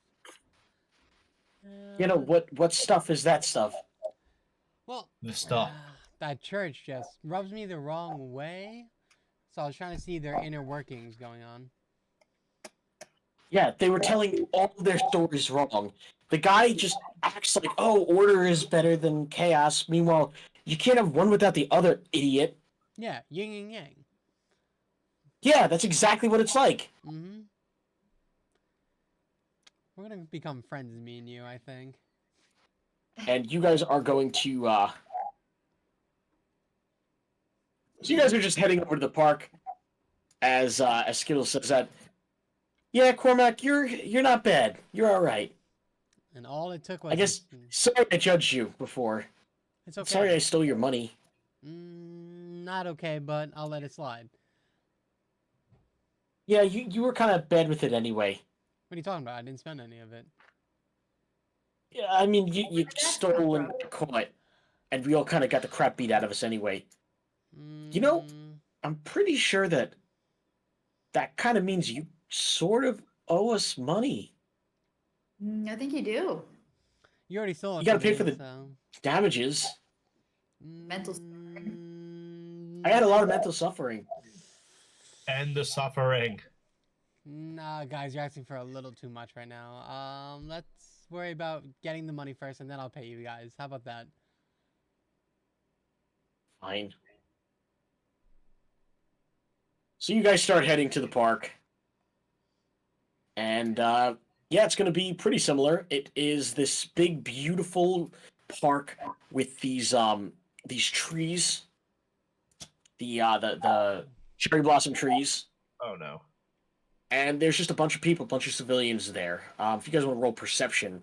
What stuff is that stuff? Well, The stuff. that church just rubs me the wrong way. So I was trying to see their inner workings going on. Yeah, they were telling all of their stories wrong. The guy just acts like, oh, order is better than chaos. Meanwhile, you can't have one without the other, idiot. Yeah, yin and yang. Yeah, that's exactly what it's like. Mm-hmm. We're gonna become friends, me and you, I think. And you guys are going to, So you guys are just heading over to the park as Skittles says that, yeah, Cormac, you're not bad. You're all right. And all it took was. I guess, sorry I judged you before. It's okay. Sorry I stole your money. Not okay, but I'll let it slide. Yeah, you were kind of bad with it anyway. What are you talking about? I didn't spend any of it. Yeah, I mean, you stole and caught, and we all kind of got the crap beat out of us anyway. You know, I'm pretty sure that kind of means you sort of owe us money. I think you do. You already stole it. You gotta from pay for me, the so. damages. Mental I had a lot of mental suffering. And the suffering. Nah, guys, you're asking for a little too much right now. Let's worry about getting the money first, and then I'll pay you guys. How about that? Fine. So you guys start heading to the park. And, yeah, it's going to be pretty similar. It is this big, beautiful park with these trees. The cherry blossom trees. Oh no. And there's just a bunch of people, a bunch of civilians there. If you guys want to roll perception.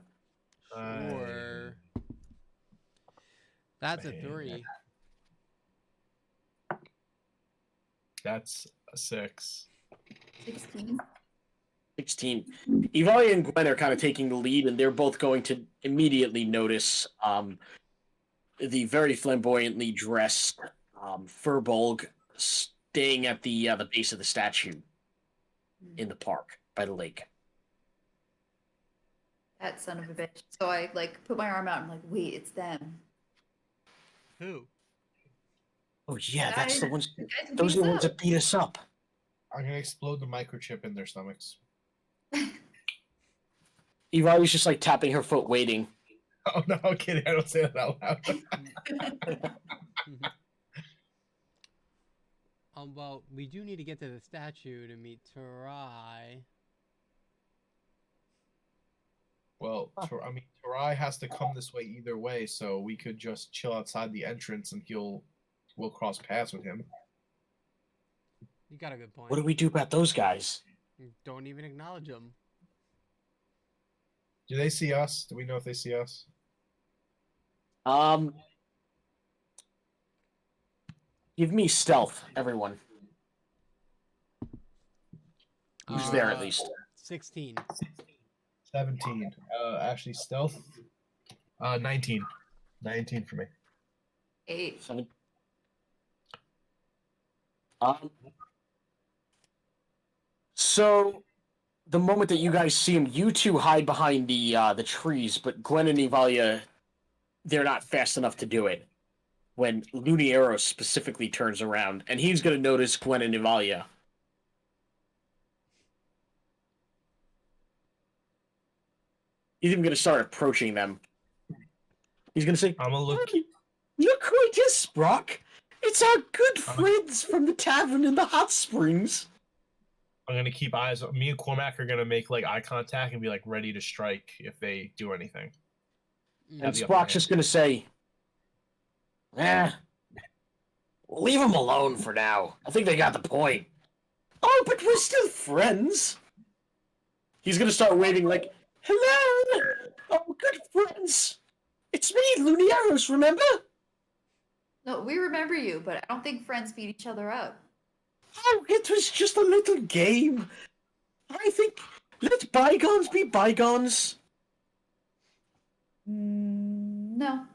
Sure. That's Man. a 3. That's a 6. 16. 16. Evalia and Gwen are kind of taking the lead, and they're both going to immediately notice the very flamboyantly dressed Furbolg staying at the base of the statue in the park by the lake. That son of a bitch. So I put my arm out and I'm like, wait, it's them. Who? Oh yeah, that's the ones. The guys who Those beat are the us ones up. that beat us up. I'm gonna explode the microchip in their stomachs. Evalia's just like tapping her foot, waiting. Oh no, I'm kidding. I don't say that out loud. Well, we do need to get to the statue to meet Tarai. Well, Tarai has to come this way either way, so we could just chill outside the entrance and we'll cross paths with him. You got a good point. What do we do about those guys? Don't even acknowledge them. Do they see us? Do we know if they see us? Give me stealth, everyone. Who's there at least? 16. 17. Actually, stealth. 19. 19 for me. 8. 7. So the moment that you guys see him, you two hide behind the trees, but Gwen and Evalia, they're not fast enough to do it. When Luniero specifically turns around, and he's going to notice Gwen and Evalia. He's even going to start approaching them. He's going to say, I'm gonna look. Look who it is, Brock! It's our good friends from the tavern in the hot springs! I'm gonna keep eyes. Me and Cormac are gonna make like eye contact and be like ready to strike if they do anything. Mm. And the upper Sprock's hand. just gonna say, leave them alone for now. I think they got the point. Oh, but we're still friends. He's gonna start waving like, hello! Oh, good friends! It's me, Lunieros, remember? No, we remember you, but I don't think friends beat each other up. Oh, it was just a little game. I think, let bygones be bygones. No,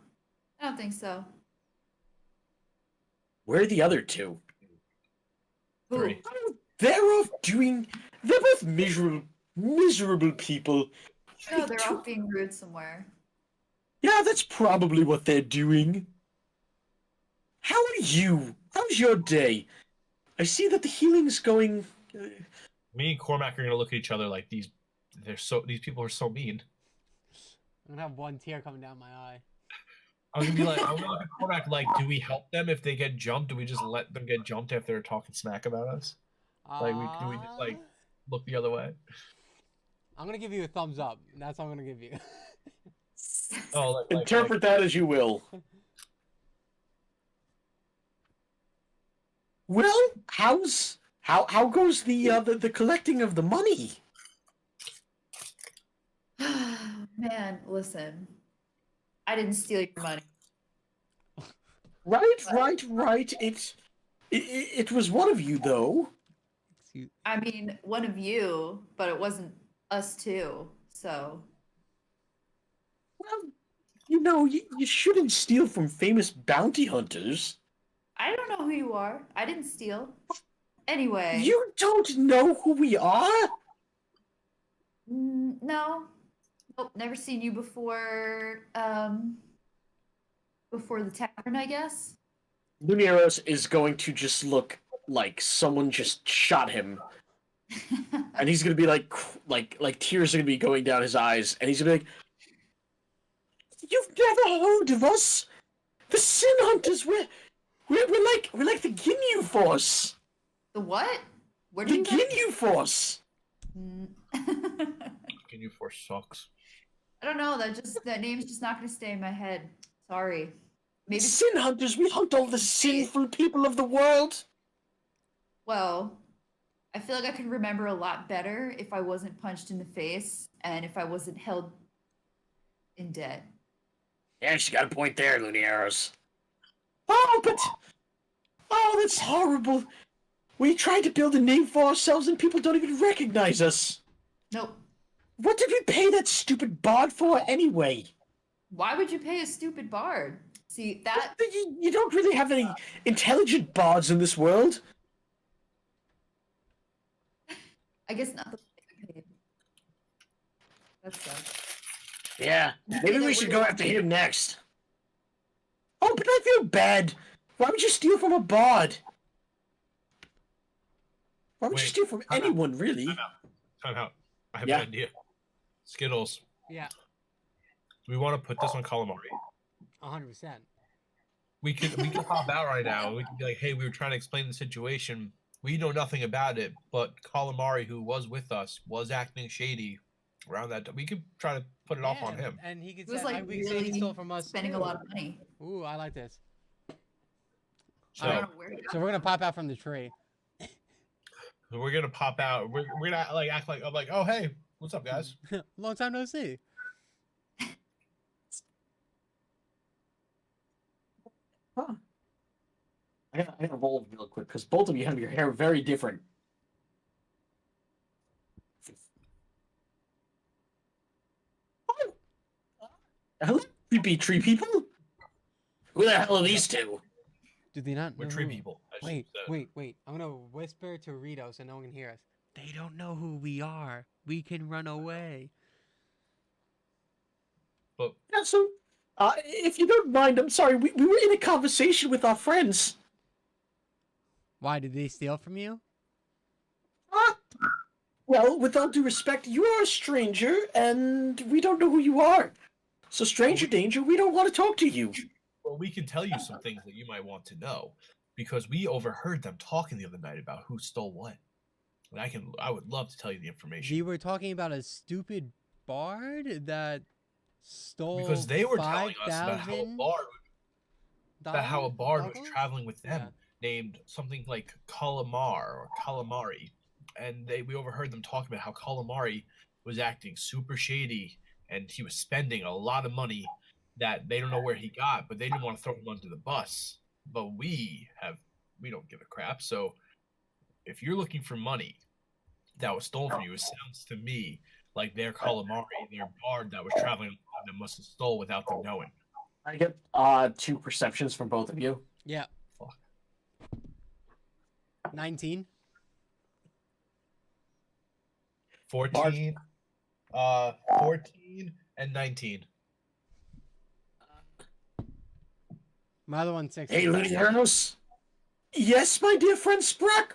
I don't think so. Where are the other two? Who? Three. Oh, they're off doing... They're both miserable people. No, they're off being rude somewhere. Yeah, that's probably what they're doing. How are you? How's your day? I see that the healing's going... Me and Cormac are gonna look at each other like these people are so mean. I'm gonna have one tear coming down my eye. I'm gonna look at Cormac like, do we help them if they get jumped? Do we just let them get jumped if they're talking smack about us? Like, do we just like look the other way? I'm gonna give you a thumbs up. That's what I'm gonna give you. Oh, like, Interpret that as you will. Well, how goes the collecting of the money? Man, listen. I didn't steal your money. Right. It was one of you though. I mean, one of you, but it wasn't us two, so. Well, you know, you shouldn't steal from famous bounty hunters. I don't know who you are. I didn't steal. Anyway. You don't know who we are? No. Nope, never seen you before, before the tavern, I guess. Lunieros is going to just look like someone just shot him. And he's gonna be like tears are gonna be going down his eyes, and he's gonna be like, "You've never heard of us? The Sin Hunters. We're like the Ginyu Force. The what? Where do The you guys... Ginyu Force. Ginyu Force sucks. I don't know. That name's just not gonna stay in my head. Sorry. Maybe. Sin Hunters. We hunt all the sinful people of the world." Well, I feel like I could remember a lot better if I wasn't punched in the face and if I wasn't held in debt. Yeah, she got a point there, Lunieros. Oh, that's horrible. We tried to build a name for ourselves and people don't even recognize us. Nope. What did we pay that stupid bard for anyway? Why would you pay a stupid bard? See, that... You don't really have any intelligent bards in this world. I guess not the... That sucks. Yeah, maybe we should go after him next. Oh, but I feel bad. Why would you steal from a bard? Why would you Wait, steal from time out. anyone, really? Time out. I have Yeah. an idea. Skittles. Yeah, Do we want to put this on calamari? 100%. We could hop out right now. We could be like, hey, we were trying to explain the situation. We know nothing about it, but calamari, who was with us, was acting shady around that. We could try to put it off on him. And he could He was say, like we could say he stole from us. spending a too. lot of money. Ooh, I like this. So, I don't know where he got So we're gonna pop out from the tree. we're gonna pop out. We're gonna like act like I'm like, oh hey, what's up, guys? Long time no see. Huh. I gotta roll real quick, because both of you have your hair very different. Hello, creepy tree people? Who the hell are these two? Do they not We're know tree who- people. I should Wait, say. wait. I'm gonna whisper to Rito so no one can hear us. They don't know who we are. We can run away. But Yeah, so, if you don't mind, I'm sorry, we were in a conversation with our friends. Why did they steal from you? Well, with all due respect, you are a stranger, and we don't know who you are. So, stranger danger, we don't want to talk to you. well, we can tell you some things that you might want to know, because we overheard them talking the other night about who stole what. And I would love to tell you the information. You were talking about a stupid bard that stole Because they were telling us about how a bard was $5,000? traveling with them, named something like Calamar or Calamari, and we overheard them talk about how Calamari was acting super shady, and he was spending a lot of money that they don't know where he got, but they didn't want to throw him under the bus. But we don't give a crap. So if you're looking for money that was stolen from you, it sounds to me like their Calamari, their bard that was traveling that must have stole without them knowing. I get 2 perceptions from both of you. Yeah. Fuck. 19. 14, 14 and 19. My other one's 6. Hey, Ludianos. Yes, my dear friend Sprock.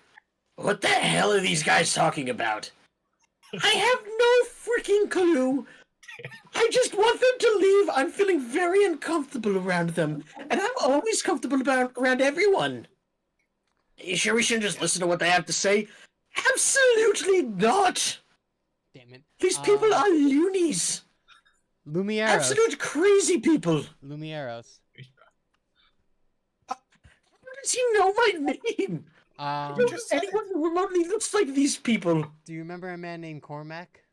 What the hell are these guys talking about? I have no freaking clue. I just want them to leave. I'm feeling very uncomfortable around them, and I'm always comfortable around everyone. Are you sure we shouldn't just listen to what they have to say? Absolutely not. Damn it. These people are loonies. Lumieros. Absolute crazy people. Lumieros. How does he know my name? I don't know anyone who remotely looks like these people. Do you remember a man named Cormac?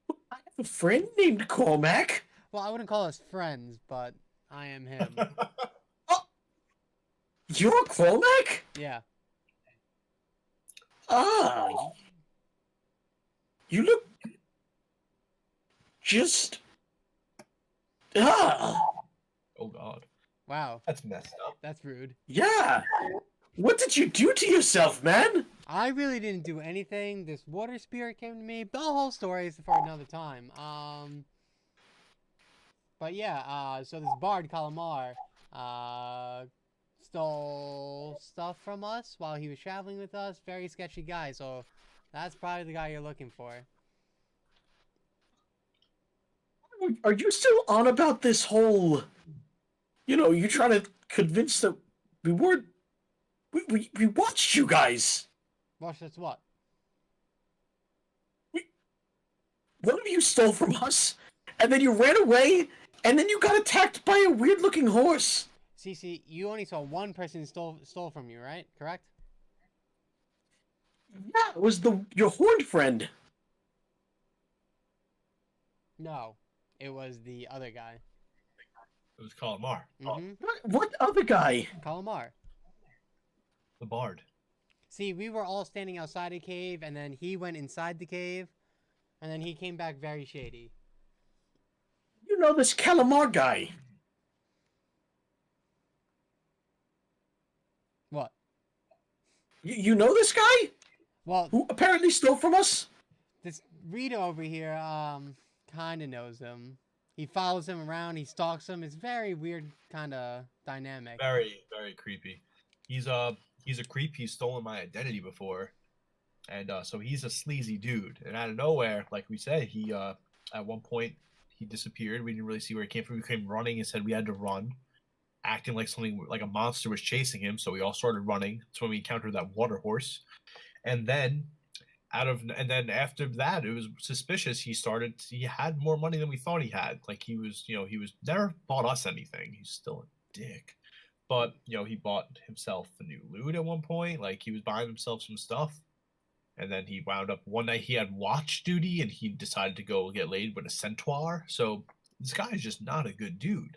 I have a friend named Cormac. Well, I wouldn't call us friends, but I am him. You're Cormac? Yeah. Ah. You look... just... Ah. Oh god. Wow. That's messed up. That's rude. Yeah. What did you do to yourself, man? I really didn't do anything. This water spirit came to me. The whole story is for another time. But yeah, so this bard, Calamar, stole stuff from us while he was traveling with us. Very sketchy guy, so that's probably the guy you're looking for. Are you still on about this whole... You know, you trying to convince that we weren't... We watched you guys. Watch this what? One of you stole from us, and then you ran away, and then you got attacked by a weird-looking horse. CC, you only saw one person stole from you, right? Correct? Yeah, it was your horned friend. No, it was the other guy. It was Calamar. Mm-hmm. What other guy? Calamar. The bard. See, we were all standing outside a cave, and then he went inside the cave, and then he came back very shady. You know this Calamar guy. What? You know this guy? Well, Who apparently stole from us? this Rita over here, kind of knows him. He follows him around, he stalks him. It's very weird kind of dynamic. Very, very creepy. He's a creep. He's stolen my identity before. And so he's a sleazy dude. And out of nowhere, like we said, he at one point he disappeared. We didn't really see where he came from. He came running and said we had to run, acting like something like a monster was chasing him. So we all started running. That's when we encountered that water horse. And then after that, it was suspicious. He had more money than we thought he had. Like he was never bought us anything. He's still a dick. But, he bought himself a new loot at one point. Like he was buying himself some stuff. And then he wound up one night he had watch duty and he decided to go get laid with a centaur. So this guy is just not a good dude.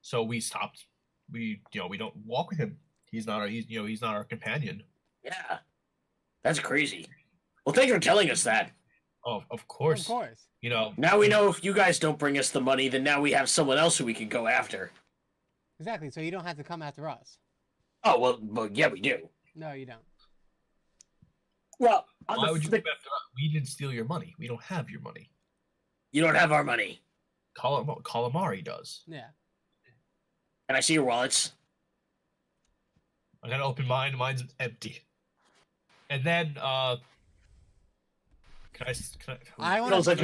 So we stopped. We don't walk with him. He's not our companion. Yeah. That's crazy. Well, thanks for telling us that. Oh, of course. Of course. Now we know if you guys don't bring us the money, then now we have someone else who we can go after. Exactly, so you don't have to come after us. Oh, well yeah, we do. No, you don't. Well, why would you come after us? We didn't steal your money. We don't have your money. You don't have our money. Calamari does. Yeah. Can I see your wallets? I gotta open mine. Mine's empty. And then, can I Mills, I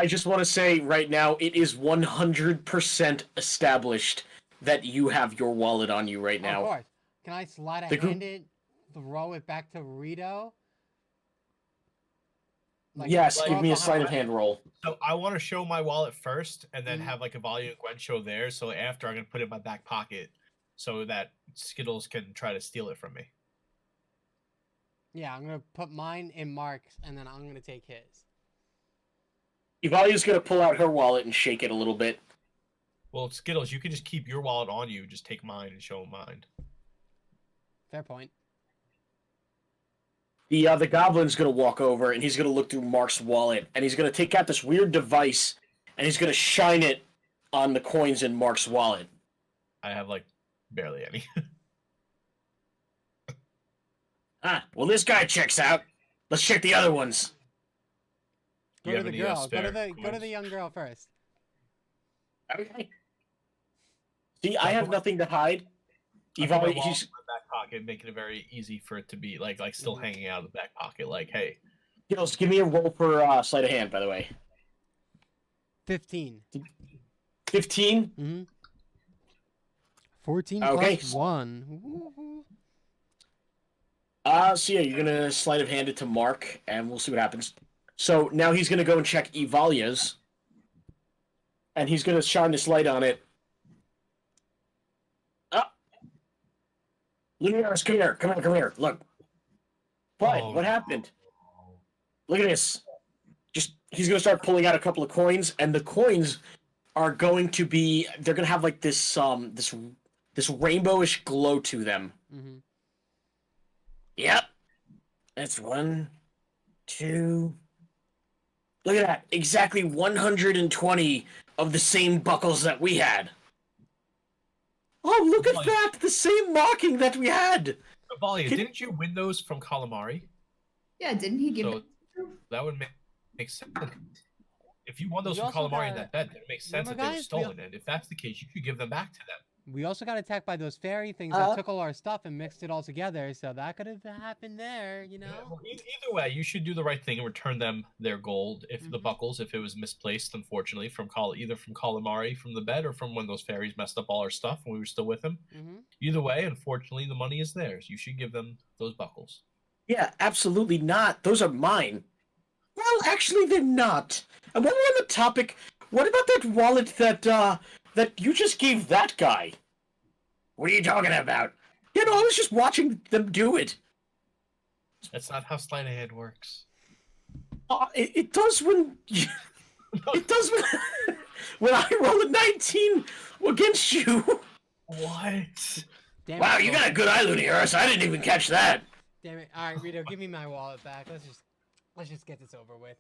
just want to say right now, it is 100% established that you have your wallet on you right now. Of course. Can I slide a hand in throw it back to Rito. Yes, throw give it me a behind- sleight of hand roll. So I want to show my wallet first, and then Mhm. have like Evalia and Gwen show theirs. So after, I'm gonna put it in my back pocket, so that Skittles can try to steal it from me. Yeah, I'm gonna put mine in Mark's, and then I'm gonna take his. Evalia's gonna pull out her wallet and shake it a little bit. Well, Skittles, you can just keep your wallet on you. Just take mine and show mine. Fair point. The goblin's gonna walk over and he's gonna look through Mark's wallet and he's gonna take out this weird device and he's gonna shine it on the coins in Mark's wallet. I have like barely any. Well, this guy checks out. Let's check the other ones. Do Go you to have the any, girl. Go spare to the coins? young girl first. Okay. See, I have nothing to hide. I put my Evalia, wallet he's in my back pocket, making it very easy for it to be like still Mhm. hanging out of the back pocket. Like, hey, Skittles, give me a roll for sleight of hand, by the way. 15. 15. Mm-hmm. 14 Okay. plus 1. Woo-hoo. So yeah, you're gonna sleight of hand it to Mark, and we'll see what happens. So now he's gonna go and check Evalia's, and he's gonna shine this light on it. Ah, Lunaris, come here, come here. Look, what? Oh, What happened? Look at this. He's gonna start pulling out a couple of coins, and the coins are going to be. They're gonna have like this this rainbowish glow to them. Mm-hmm. Yep. That's 1, 2. Look at that. Exactly 120 of the same buckles that we had. Oh, look at that. The same marking that we had. Evalia, Can- didn't you win those from Calamari? Yeah, didn't he give So it? that would make sense. If you won those We from also Calamari in got- that bet, then it makes sense remember, that they were guys, stolen. And if that's the case, you could give them back to them. We also got attacked by those fairy things that took all our stuff and mixed it all together, so that could have happened there, you know? Yeah, well, either way, you should do the right thing and return them their gold, if the Mhm. buckles, if it was misplaced, unfortunately, from either from Calamari from the bed or from when those fairies messed up all our stuff and we were still with him. Mm-hmm. Either way, unfortunately, the money is theirs. You should give them those buckles. Yeah, absolutely not. Those are mine. Well, actually, they're not. And while we're on the topic, what about that wallet that you just gave that guy? What are you talking about? You know, I was just watching them do it. That's not how sleight of hand works. It does when it does when, when I roll a 19 against you. What? Damn Wow, it, you Cole. got a good eye, Lunaris. I didn't even catch that. Damn it. Alright, Rito, give me my wallet back. Let's just get this over with.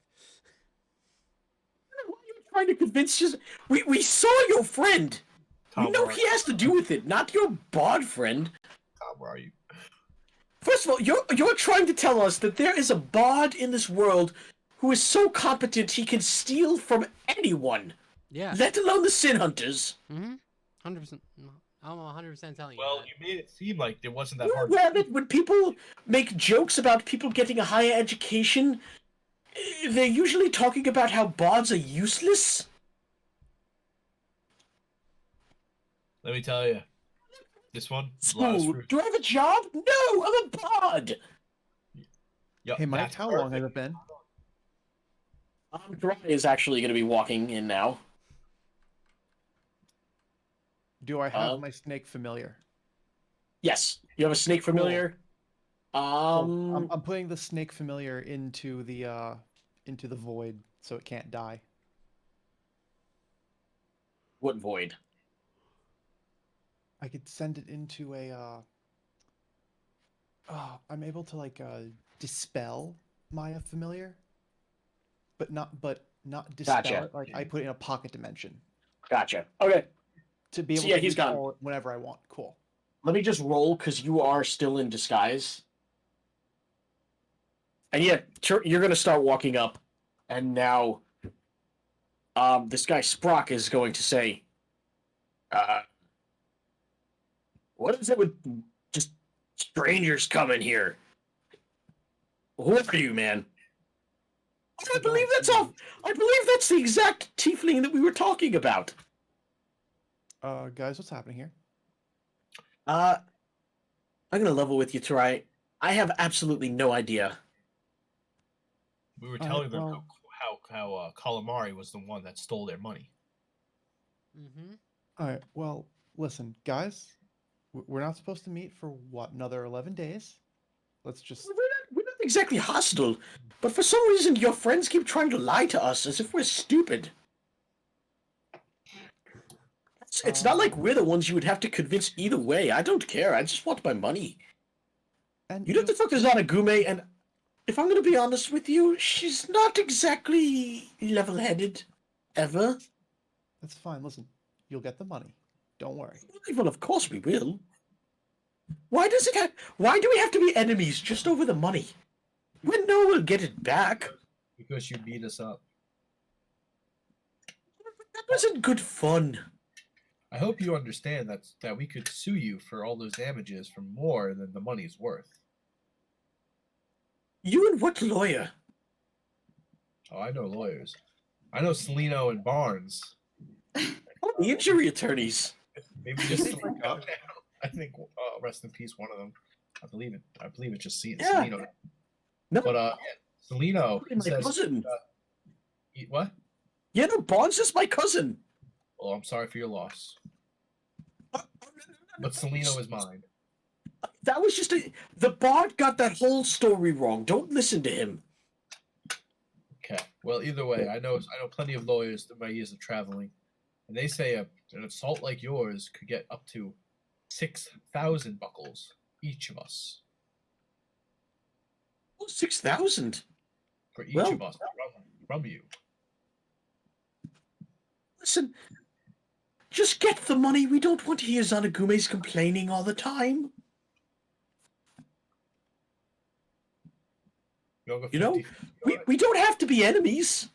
Why are you trying to convince us? We saw your friend. You know he has to do with it, not your bod friend. Tom, where are you? First of all, you're trying to tell us that there is a bod in this world who is so competent he can steal from anyone, Yeah. let alone the Sin Hunters. Mm-hmm. 100%. I'm 100% telling you Well, that. you made it seem like it wasn't that You hard. aware that when people make jokes about people getting a higher education, they're usually talking about how bods are useless? Let me tell you, this one, a lot of School. screw- Do I have a job? No, I'm a bod. Yup, Hey, Mike, that's how long has perfect. it been? Dry is actually going to be walking in now. Do I have my snake familiar? Yes, you have a snake familiar. Cool. I'm putting the snake familiar into the void so it can't die. What void? I could send it into a. I'm able to like dispel Maya familiar, but not dispel Gotcha. it. Like I put it in a pocket dimension Gotcha. Okay, to be able So, yeah, to he's gone. recall it whenever I want. Cool. let me just roll because you are still in disguise. And yeah, you're going to start walking up, and now, this guy Sprock is going to say, what is it with just strangers coming here? Who are you, man? I believe that's off. I believe that's the exact tiefling that we were talking about. Guys, what's happening here? I'm gonna level with you, Tarai. I have absolutely no idea. We were All right, telling them well- how Calamari was the one that stole their money. Mm-hmm. All right. Well, listen, guys. We're not supposed to meet for what, another 11 days? Let's just. We're not exactly hostile, but for some reason your friends keep trying to lie to us as if we're stupid. It's not like we're the ones you would have to convince either way. I don't care. I just want my money. And You know what the fuck is Nanagume, and if I'm gonna be honest with you, she's not exactly level-headed, ever. That's fine. Listen, you'll get the money. Don't worry. Well, of course we will. Why do we have to be enemies just over the money? We know we'll get it back. Because you beat us up. That wasn't good fun. I hope you understand that we could sue you for all those damages for more than the money's worth. You and what lawyer? Oh, I know lawyers. I know Celino and Barnes. Oh, the injury attorneys. Maybe just Celino. I think rest in peace, one of them. I believe it's just Yeah. Celino. No, But Celino my says cousin. what? Yeah, no, Bonds is my cousin. Well, I'm sorry for your loss. But Celino is mine. That was just the bard got that whole story wrong. Don't listen to him. Okay. Well, either way, I know plenty of lawyers through my years of traveling, and they say an assault like yours could get up to 6,000 buckles each of us. Oh, 6,000. For each Well- of us from you. Listen, just get the money. We don't want to hear Zanagume's complaining all the time. You'll go You know, 50-50. we don't have to be enemies.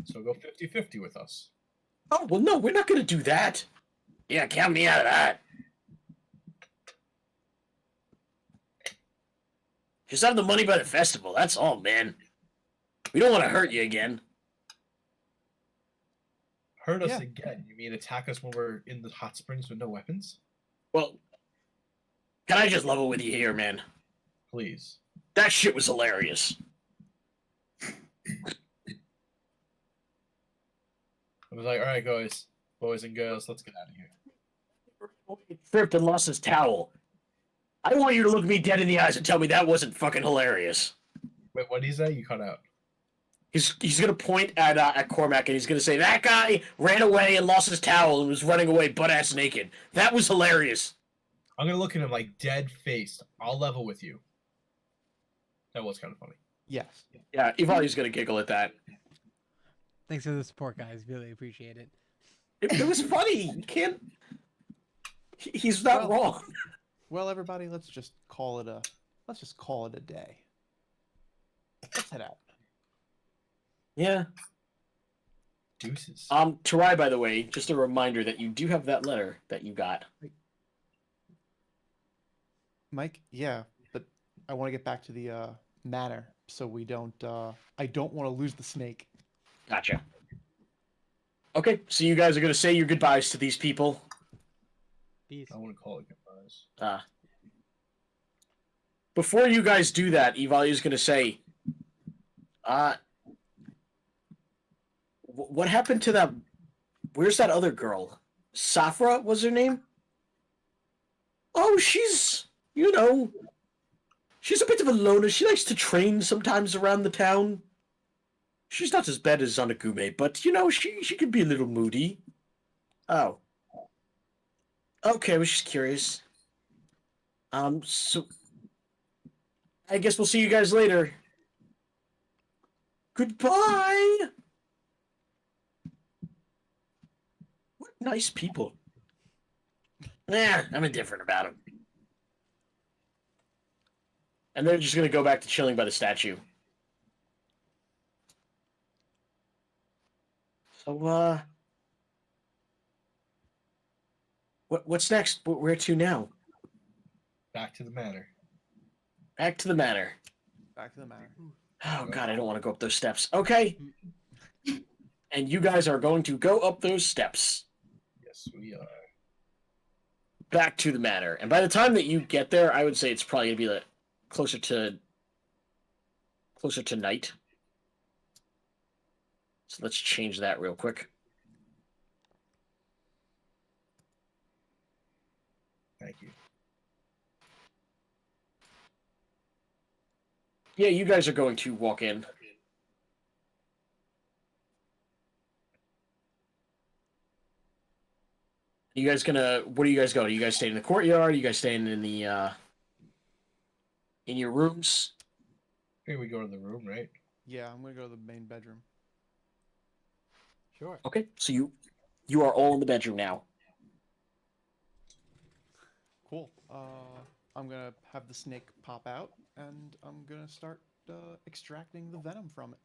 So go 50-50 with us. Oh, well, no, we're not going to do that. Yeah, count me out of that. Just have the money by the festival, that's all, man. We don't want to hurt you again. Hurt us Yeah. again? You mean attack us when we're in the hot springs with no weapons? Well, can I just level with you here, man? Please. That shit was hilarious. I was like, all right, guys, boys and girls, let's get out of here. Tripped and lost his towel. I want you to look me dead in the eyes and tell me that wasn't fucking hilarious. Wait, what did he say? You cut out. He's gonna point at Cormac and he's gonna say that guy ran away and lost his towel and was running away butt ass naked. That was hilarious. I'm gonna look at him like dead faced. I'll level with you. That was kind of funny. Yes. Yeah, Ivali's gonna giggle at that. Thanks for the support, guys. Really appreciate it. It was funny. You can't. He's not Well- wrong. Well, everybody, let's just call it a day. Let's head out. Yeah. Deuces. Tarai, by the way, just a reminder that you do have that letter that you got. Mike, yeah, but I want to get back to the manor so we don't. I don't want to lose the snake. Gotcha. Okay, so you guys are gonna say your goodbyes to these people. Peace. I want to call it goodbyes. Before you guys do that, Ivali is gonna say, what happened to that? Where's that other girl? Safra was her name? Oh, she's she's a bit of a loner. She likes to train sometimes around the town. She's not as bad as Zanagume, but she could be a little moody. Oh. Okay, I was just curious. So I guess we'll see you guys later. Goodbye. What nice people. I'm indifferent about them. And they're just gonna go back to chilling by the statue. So, what's next? Where to now? Back to the manor. Back to the manor. Back to the manor. Oh god, I don't want to go up those steps. Okay. And you guys are going to go up those steps. Yes, we are. Back to the manor. And by the time that you get there, I would say it's probably going to be like closer to night. So let's change that real quick. Thank you. Yeah, you guys are going to walk in. You guys gonna? What are you guys going? Are you guys staying in the courtyard? Are you guys staying in the in your rooms? Here we go to the room, right? Yeah, I'm gonna go to the main bedroom. Sure. Okay, so you are all in the bedroom now. Cool. I'm gonna have the snake pop out, and I'm gonna start extracting the venom from it.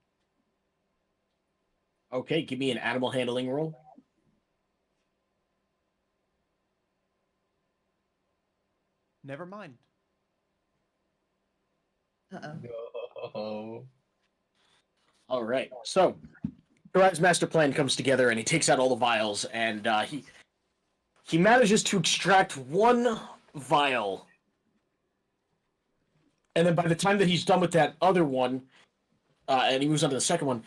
Okay, give me an animal handling roll. Never mind. Uh-oh. No. All right, so Horizon's master plan comes together, and he takes out all the vials, and he manages to extract one vial. And then by the time that he's done with that other one, and he moves on to the second one,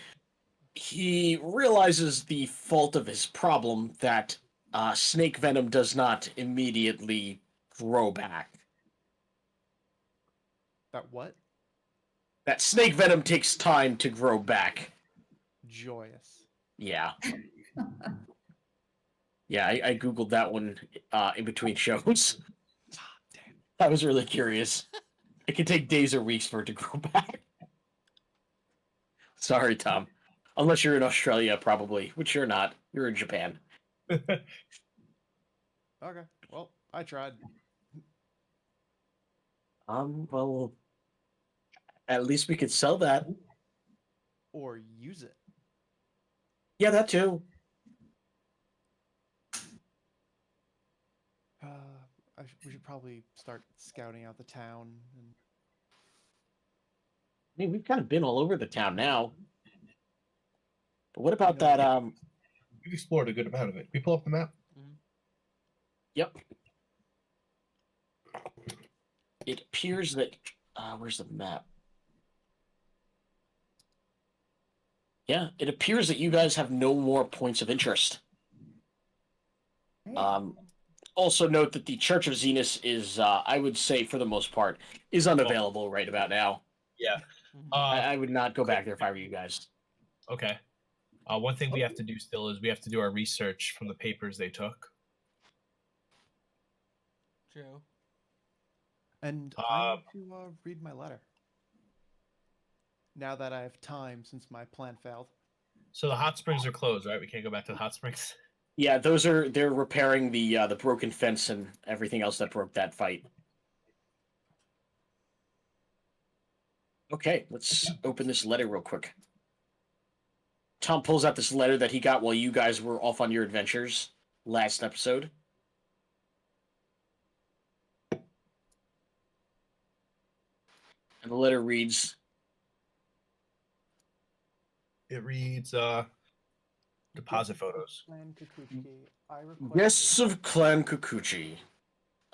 he realizes the fault of his problem, that snake venom does not immediately grow back. That what? That snake venom takes time to grow back. Joyous. Yeah. Yeah, I googled that one in between shows. Damn. I was really curious. It can take days or weeks for it to grow back. Sorry, Tom. Unless you're in Australia, probably, which you're not. You're in Japan. Okay. Well, I tried. Well, at least we could sell that. Or use it. Yeah, that too. We should probably start scouting out the town. And... I mean, we've kind of been all over the town now. But what about that? We've explored a good amount of it. We pull up the map. Yep. It appears that where's the map? Yeah, it appears that you guys have no more points of interest. Right. Also note that the Church of Zenus is, I would say, for the most part, is unavailable right about now. Yeah. I would not go back there if I were you guys. Okay. One thing we have to do still is we have to do our research from the papers they took. True. And I need to read my letter. Now that I have time since my plan failed. So the hot springs are closed, right? We can't go back to the hot springs. Yeah, they're repairing the broken fence and everything else that broke that fight. Okay, let's open this letter real quick. Tom pulls out this letter that he got while you guys were off on your adventures last episode. And the letter reads... It reads, deposit photos. Clan Kikuchi, I request... Guests of Clan Kikuchi,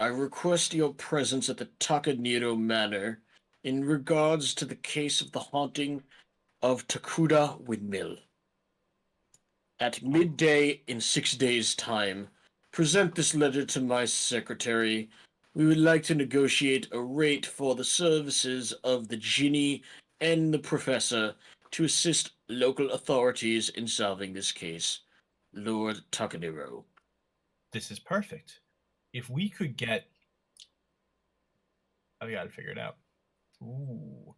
I request your presence at the Takaniro Manor in regards to the case of the haunting of Takuda Windmill. At midday in 6 days' time, present this letter to my secretary. We would like to negotiate a rate for the services of the Ginny and the Professor to assist local authorities in solving this case. Lord Takaniro. This is perfect. If we could get... I got to figure it out. Ooh.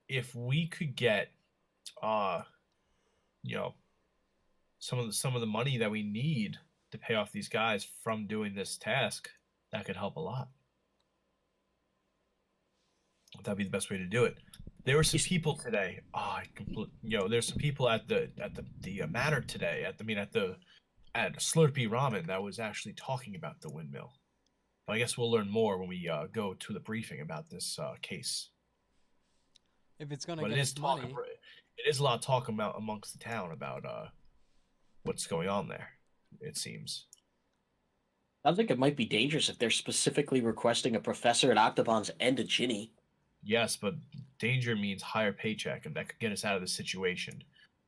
If we could get, some of the money that we need to pay off these guys from doing this task, that could help a lot. That'd be the best way to do it. There were some people today. There's some people at the manor today. At Slurpee Ramen that was actually talking about the windmill. But I guess we'll learn more when we go to the briefing about this case. If it's gonna But get us money, it is a lot of talk about amongst the town about what's going on there. It seems. Sounds like it might be dangerous if they're specifically requesting a professor at Octobon's and a Ginny. Yes, but danger means higher paycheck, and that could get us out of the situation.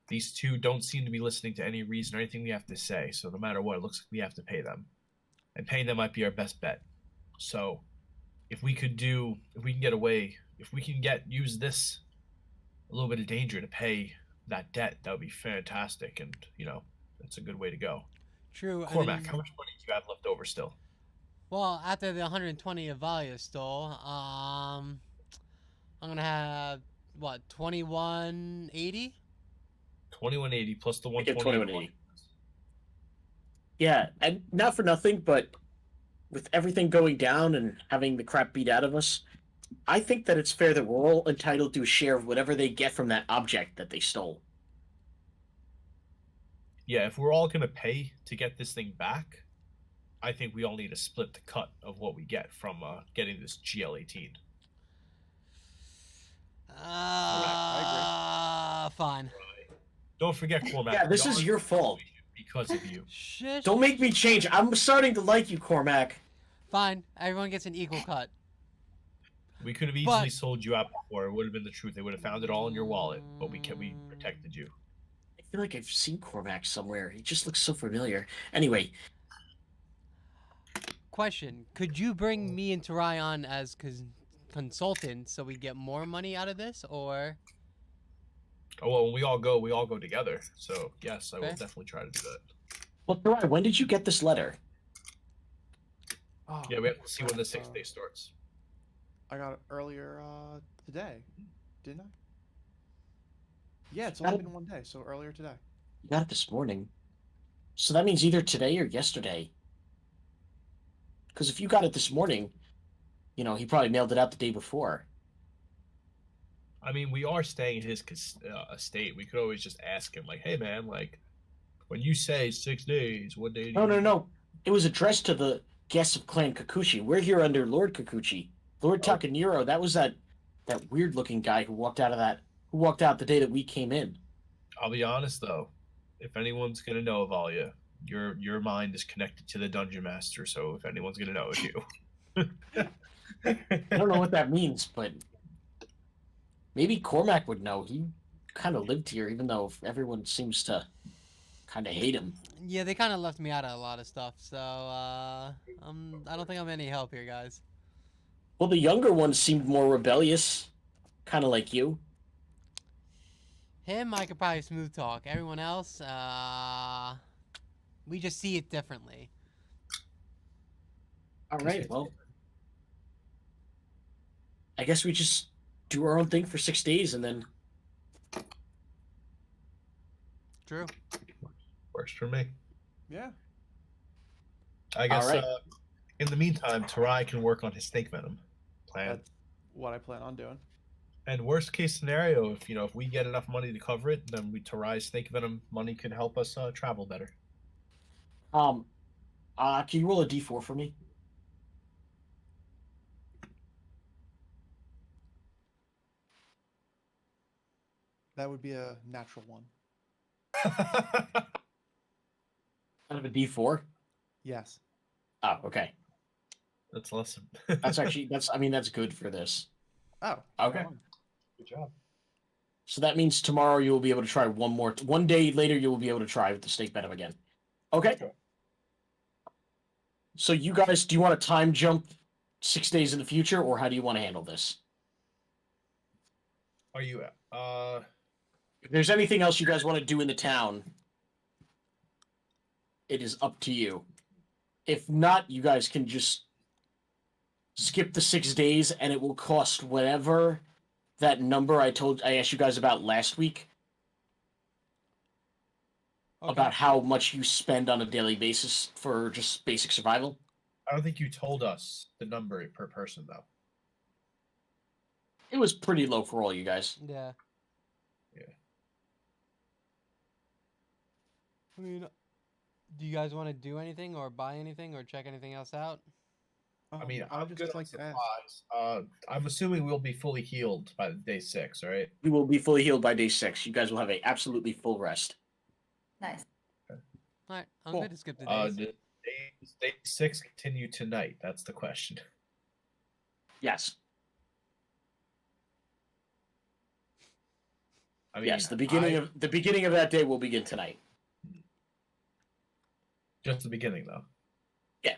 These two don't seem to be listening to any reason or anything we have to say, so no matter what, it looks like we have to pay them. And paying them might be our best bet. So, if we can get away, if we can use this a little bit of danger to pay that debt, that would be fantastic, and, that's a good way to go. True. Cormac, how much money do you have left over still? Well, after the 120 Avalia stole, I'm gonna have what 2180. 2180 plus the I get 120. 2180. Yeah, and not for nothing, but with everything going down and having the crap beat out of us, I think that it's fair that we're all entitled to a share of whatever they get from that object that they stole. Yeah, if we're all gonna pay to get this thing back, I think we all need to split the cut of what we get from getting this GL18. Fine. Don't forget, Cormac. Yeah, this is your fault. Because of you. Shush. Don't make me change. I'm starting to like you, Cormac. Fine. Everyone gets an equal cut. We could have easily sold you out before. It would have been the truth. They would have found it all in your wallet, but we protected you. I feel like I've seen Cormac somewhere. He just looks so familiar. Anyway. Question: could you bring me and Tarai on as consultants so we get more money out of this, or? Oh, well, when we all go together. So, yes, I will definitely try to do that. Well, Tarai, when did you get this letter? Oh, Yeah, we have to see when the 6th day starts. I got it earlier today, didn't I? Yeah, it's only been one day, so earlier today. You got it this morning. So that means either today or yesterday. Because if you got it this morning, he probably mailed it out the day before. I mean, we are staying at his estate. We could always just ask him, like, hey, man, like, when you say 6 days, what day do you... No. It was addressed to the guests of Clan Kikuchi. We're here under Lord Kikuchi. Lord Takaniro, that was that weird-looking guy who walked out the day that we came in. I'll be honest, though. If anyone's going to know Avalia, your mind is connected to the Dungeon Master, so if anyone's going to know, it's you. I don't know what that means, but maybe Cormac would know. He kind of lived here, even though everyone seems to kind of hate him. Yeah, they kind of left me out of a lot of stuff, so I don't think I'm any help here, guys. Well, the younger one seemed more rebellious, kind of like you. Him, I could probably smooth talk. Everyone else, we just see it differently. All right, well, I guess we just do our own thing for 6 days and then... True. Works for me. Yeah. I guess, All right. In the meantime, Tarai can work on his snake venom plan. That's what I plan on doing. And worst case scenario, if we get enough money to cover it, then Tarai's snake venom money could help us travel better. Can you roll a d4 for me? That would be a natural one. Out of a d4? Yes. Oh, okay. That's awesome. That's good for this. Oh. Okay. Good job. So that means tomorrow you will be able to try one day later you will be able to try with the snake venom again. Okay. So you guys, do you want to time jump 6 days in the future, or how do you want to handle this? Are you If there's anything else you guys want to do in the town, it is up to you. If not, you guys can just skip the 6 days, and it will cost whatever that number I asked you guys about last week. Okay. About how much you spend on a daily basis for just basic survival. I don't think you told us the number per person, though. It was pretty low for all you guys. Yeah. Yeah. I mean, do you guys want to do anything or buy anything or check anything else out? I mean, I I'm would good just on like to ask. supplies. I'm assuming we'll be fully healed by day 6, right? You will be fully healed by day 6. You guys will have a absolutely full rest. Nice. Alright, I'm Cool. good to skip the days. Does day 6 continue tonight? That's the question. Yes. I mean, Yes, the beginning of that day will begin tonight. just the beginning, though. Yeah.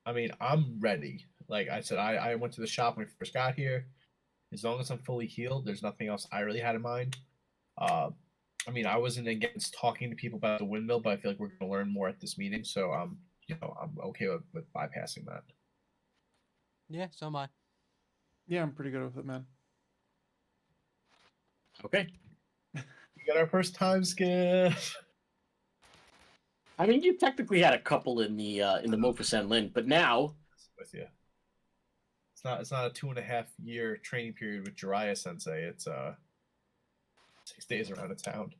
I mean, I'm ready. Like I said, I went to the shop when we first got here. As long as I'm fully healed, there's nothing else I really had in mind. I mean, I wasn't against talking to people about the windmill, but I feel like we're going to learn more at this meeting. So, I'm okay with bypassing that. Yeah, so am I. Yeah, I'm pretty good with it, man. Okay. We got our first time skip. I mean, you technically had a couple in the Mofus Lin, but now With you. It's not a 2.5-year training period with Jiraiya Sensei. It's 6 days around the town.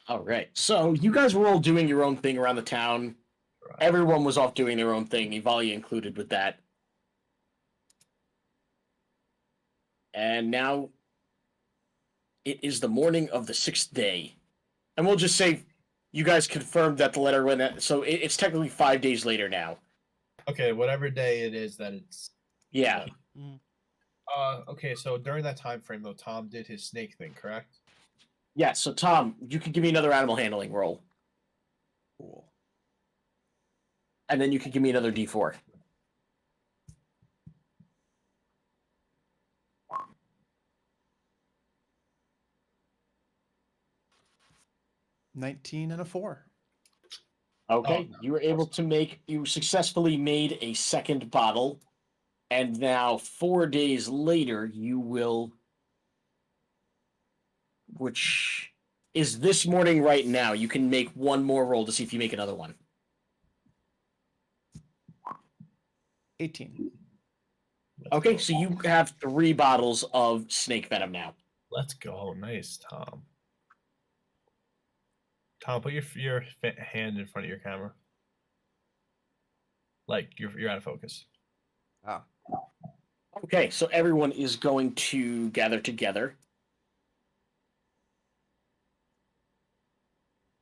all right. So you guys were all doing your own thing around the town. Right. Everyone was off doing their own thing, Evalia included with that. And now it is the morning of the 6th day. And we'll just say you guys confirmed that the letter went out, so it's technically 5 days later now. Okay, whatever day it is that it's. Yeah. Okay, so during that time frame though, Tom did his snake thing, correct? Yeah, so Tom, you can give me another animal handling roll. Cool. And then you can give me another D4. $19 and a 4. Okay, Oh, no, you were able to you successfully made a second bottle, and now 4 days later you will, which is this morning right now, you can make one more roll to see if you make another one. 18. Okay, so you have 3 bottles of snake venom now. Let's go. Nice, Tom. Tom, put your hand in front of your camera. Like you're out of focus. Ah. Okay, so everyone is going to gather together.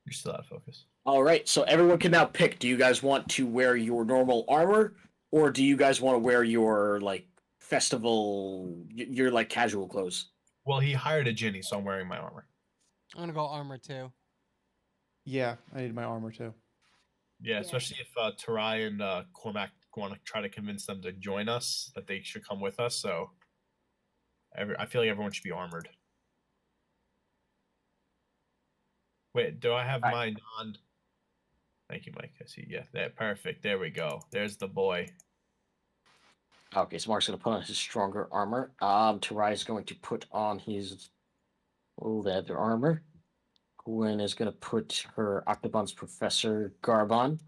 You're still out of focus. All right, so everyone can now pick. Do you guys want to wear your normal armor, or do you guys want to wear your like your like casual clothes? Well, he hired a Ginny, so I'm wearing my armor. I'm gonna go armor too. Yeah, I need my armor too. Yeah, Yeah. especially if Tarai and Cormac want to try to convince them to join us, that they should come with us. So I feel like everyone should be armored. Wait, do I have All my non? Thank you, Mike. I see. Yeah, that perfect. There we go. There's the boy. Okay, so Mark's going to put on his stronger armor. Tarai is going to put on his leather armor. Gwen is going to put her Octobon's Professor garb on.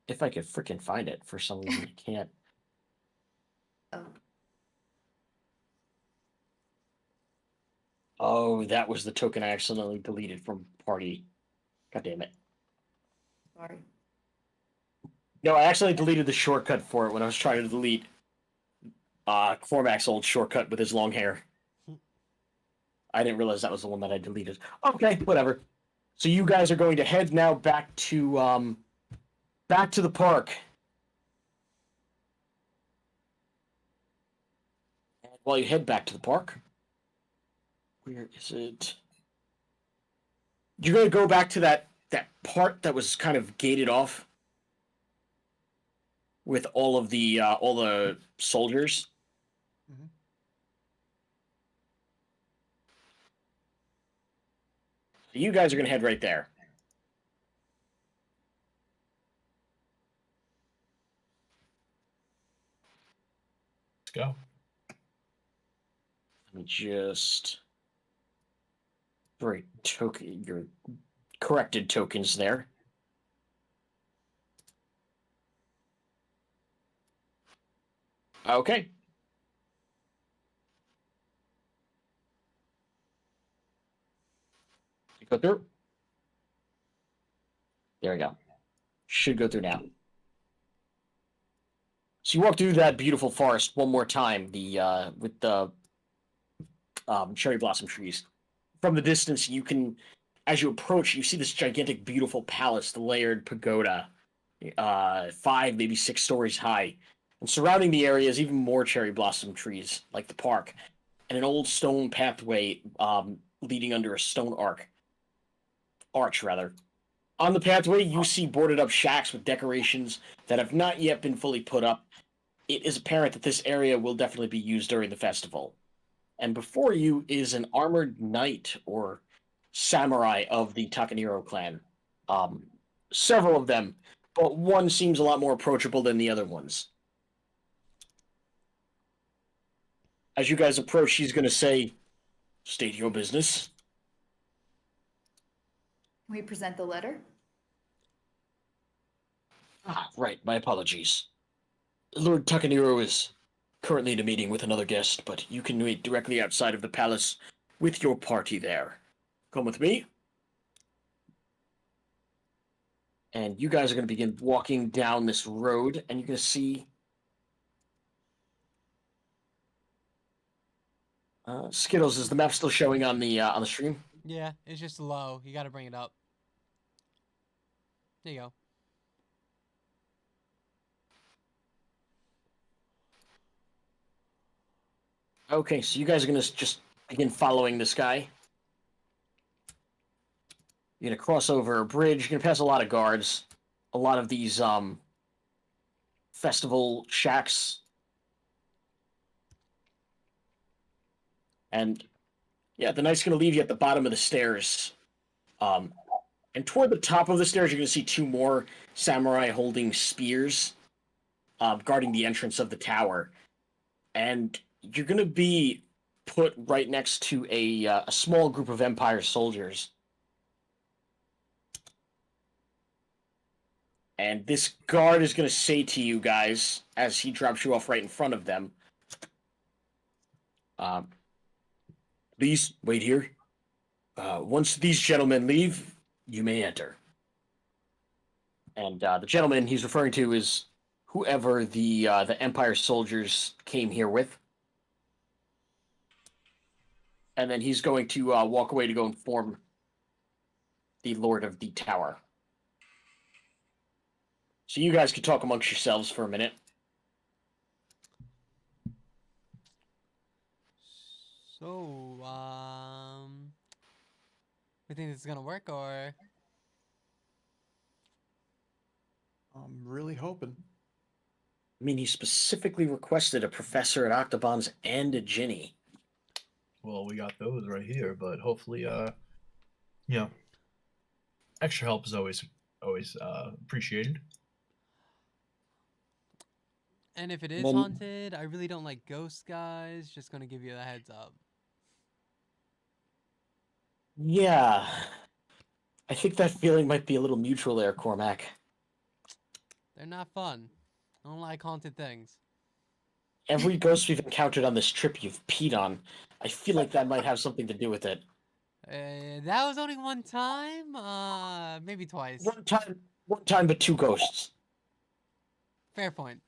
If I could freaking find it, for some reason I can't. Oh. Oh, that was the token I accidentally deleted from party. God damn it. Sorry. No, I accidentally deleted the shortcut for it when I was trying to delete Cormac's old shortcut with his long hair. I didn't realize that was the one that I deleted. Okay, whatever. So you guys are going to head now back to the park. And while you head back to the park, where is it? You're going to go back to that part that was kind of gated off with all the soldiers. Mhm. You guys are going to head right there. Let's go. Let me just break your corrected tokens there. Okay. Go through. There we go. Should go through now. So you walk through that beautiful forest one more time. With the cherry blossom trees. From the distance, you can, as you approach, you see this gigantic, beautiful palace, the layered pagoda, 5, maybe 6 stories high. And surrounding the area is even more cherry blossom trees, like the park, and an old stone pathway leading under a stone arch rather. On the pathway, you see boarded up shacks with decorations that have not yet been fully put up. It is apparent that this area will definitely be used during the festival. And before you is an armored knight or samurai of the Takaniro clan. Several of them, but one seems a lot more approachable than the other ones. As you guys approach, she's going to say, "State your business." We present the letter. Ah, right, my apologies. Lord Takaniro is currently in a meeting with another guest, but you can wait directly outside of the palace with your party there. Come with me. And you guys are going to begin walking down this road, and you're going to see Skittles. Is the map still showing on the stream? Yeah, it's just low. You gotta bring it up. There you go. Okay, so you guys are going to just begin following this guy. You're going to cross over a bridge. You're going to pass a lot of guards. A lot of these festival shacks. And yeah, the knight's going to leave you at the bottom of the stairs. And toward the top of the stairs, you're going to see 2 more samurai holding spears guarding the entrance of the tower. And you're going to be put right next to a small group of Empire soldiers. And this guard is going to say to you guys, as he drops you off right in front of them, "Please wait here. Once these gentlemen leave, you may enter." And the gentleman he's referring to is whoever the Empire soldiers came here with. And then he's going to walk away to go inform the Lord of the Tower. So you guys can talk amongst yourselves for a minute. So, we think this is gonna work, or? I'm really hoping. I mean, he specifically requested a professor at Octobon's and a Ginny. Well, we got those right here, but hopefully, extra help is always appreciated. And if it is Well, haunted, I really don't like ghosts, guys. Just gonna give you a heads up. Yeah. I think that feeling might be a little mutual there, Cormac. They're not fun. I don't like haunted things. Every ghost we've encountered on this trip you've peed on. I feel like that might have something to do with it. That was only one time. Maybe twice. One time, but 2 ghosts. Fair point.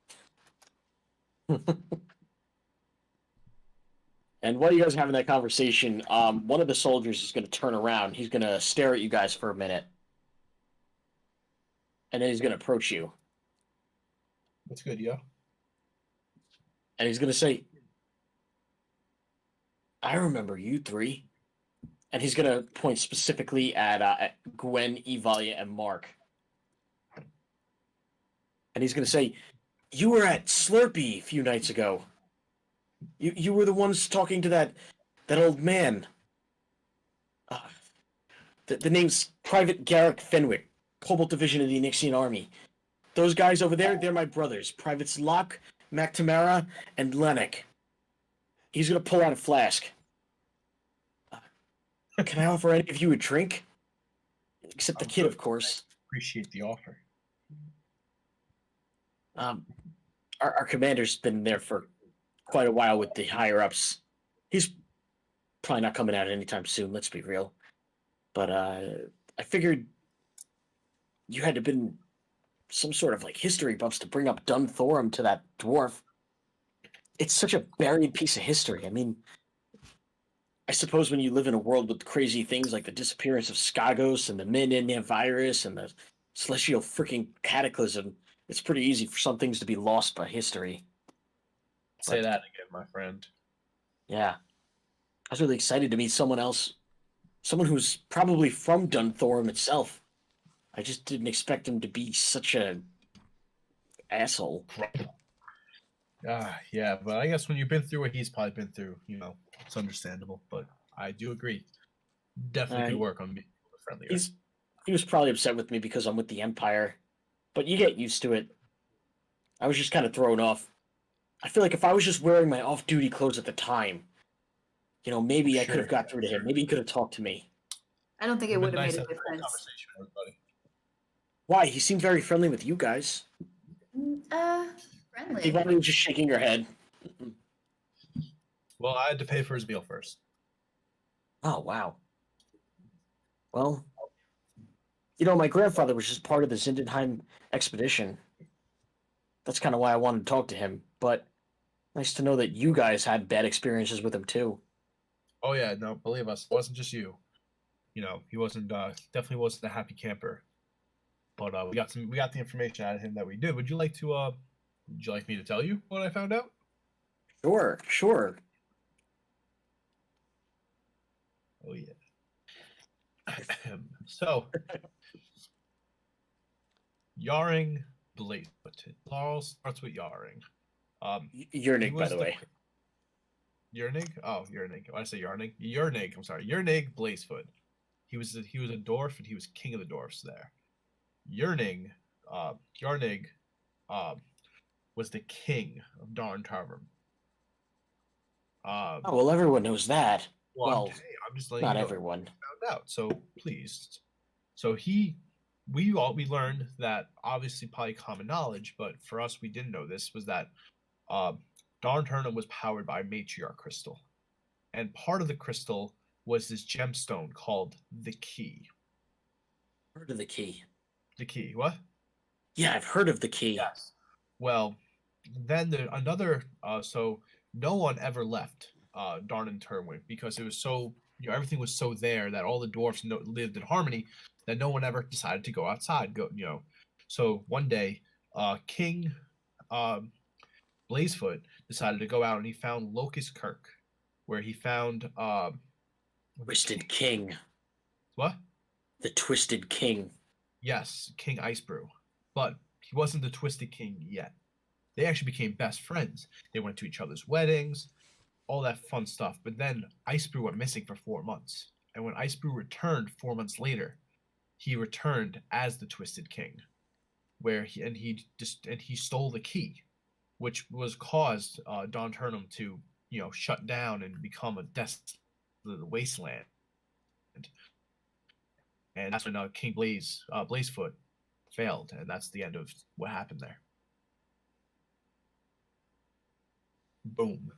And while you guys are having that conversation, one of the soldiers is going to turn around. He's going to stare at you guys for a minute. And then he's going to approach you. That's good, yeah. And he's going to say, "I remember you 3. And he's going to point specifically at Gwen, Evalia, and Mark. And he's going to say, "You were at Slurpee a few nights ago. You were the ones talking to that old man. The name's Private Garrick Fenwick, Cobalt Division of the Anixian Army. Those guys over there, they're my brothers, Privates Locke, McNamara, and Lennox." He's going to pull out a flask. "Can I offer any of you a drink? Except the kid, of course." Appreciate the offer. Our commander's been there for quite a while with the higher-ups. He's probably not coming out anytime soon, let's be real. But I figured you had to been some sort of like history buffs to bring up Dunthorham to that dwarf. It's such a buried piece of history. I mean, I suppose when you live in a world with crazy things like the disappearance of Skagos and the Min virus and the celestial freaking cataclysm, it's pretty easy for some things to be lost by history. Say But- that again, my friend. Yeah. I was really excited to meet someone else, someone who's probably from Dunthorne itself. I just didn't expect him to be such a asshole. Yeah, but I guess when you've been through what he's probably been through, it's understandable. But I do agree. Definitely could work on being friendlier. He was probably upset with me because I'm with the Empire, but you get used to it. I was just kind of thrown off. I feel like if I was just wearing my off-duty clothes at the time, maybe I could have got through to him. Maybe he could have talked to me. I don't think it Would've would been have nice made a to have full difference. conversation with everybody. Why? He seemed very friendly with you guys. Friendly. Why were you just shaking your head? Well, I had to pay for his meal first. Oh, wow. Well, my grandfather was just part of the Zindenheim expedition. That's kind of why I wanted to talk to him, but nice to know that you guys had bad experiences with him, too. Oh yeah, no, believe us, it wasn't just you. He wasn't definitely wasn't a happy camper. But we got the information out of him that we did. Would you like me to tell you what I found out? Sure. Oh yeah. So Yaring Blazefoot. It all starts with Yaring. Yernig, he by was the way. Yernig? Oh, Yernig. When I say Yarnig? Yernig, I'm sorry. Yernig Blazefoot. He was a dwarf and he was king of the dwarfs there. Yarnig was the king of Darn Tavern. Oh, well, everyone knows that. Well, I'm just letting not you know everyone. found out. So please. So we learned that obviously probably common knowledge, but for us we didn't know this was that Darn Turnham was powered by a matriarch crystal, and part of the crystal was this gemstone called the Key. Heard of the Key? The Key, what? Yeah, I've heard of the Key. Yes. Well, then so no one ever left Darn and Turnwick because it was so everything was so there that all the dwarfs lived in harmony that no one ever decided to go outside. So one day, King Blazefoot decided to go out and he found Locust Kirk, where he found Twisted King. What? The Twisted King. Yes, King Icebrew, but he wasn't the Twisted King yet. They actually became best friends. They went to each other's weddings, all that fun stuff. But then Icebrew went missing for 4 months, and when Icebrew returned 4 months later, he returned as the Twisted King, where he stole the key, which was caused Don Turnham to shut down and become a desolate wasteland. And that's when King Blazefoot failed, and that's the end of what happened there. Boom.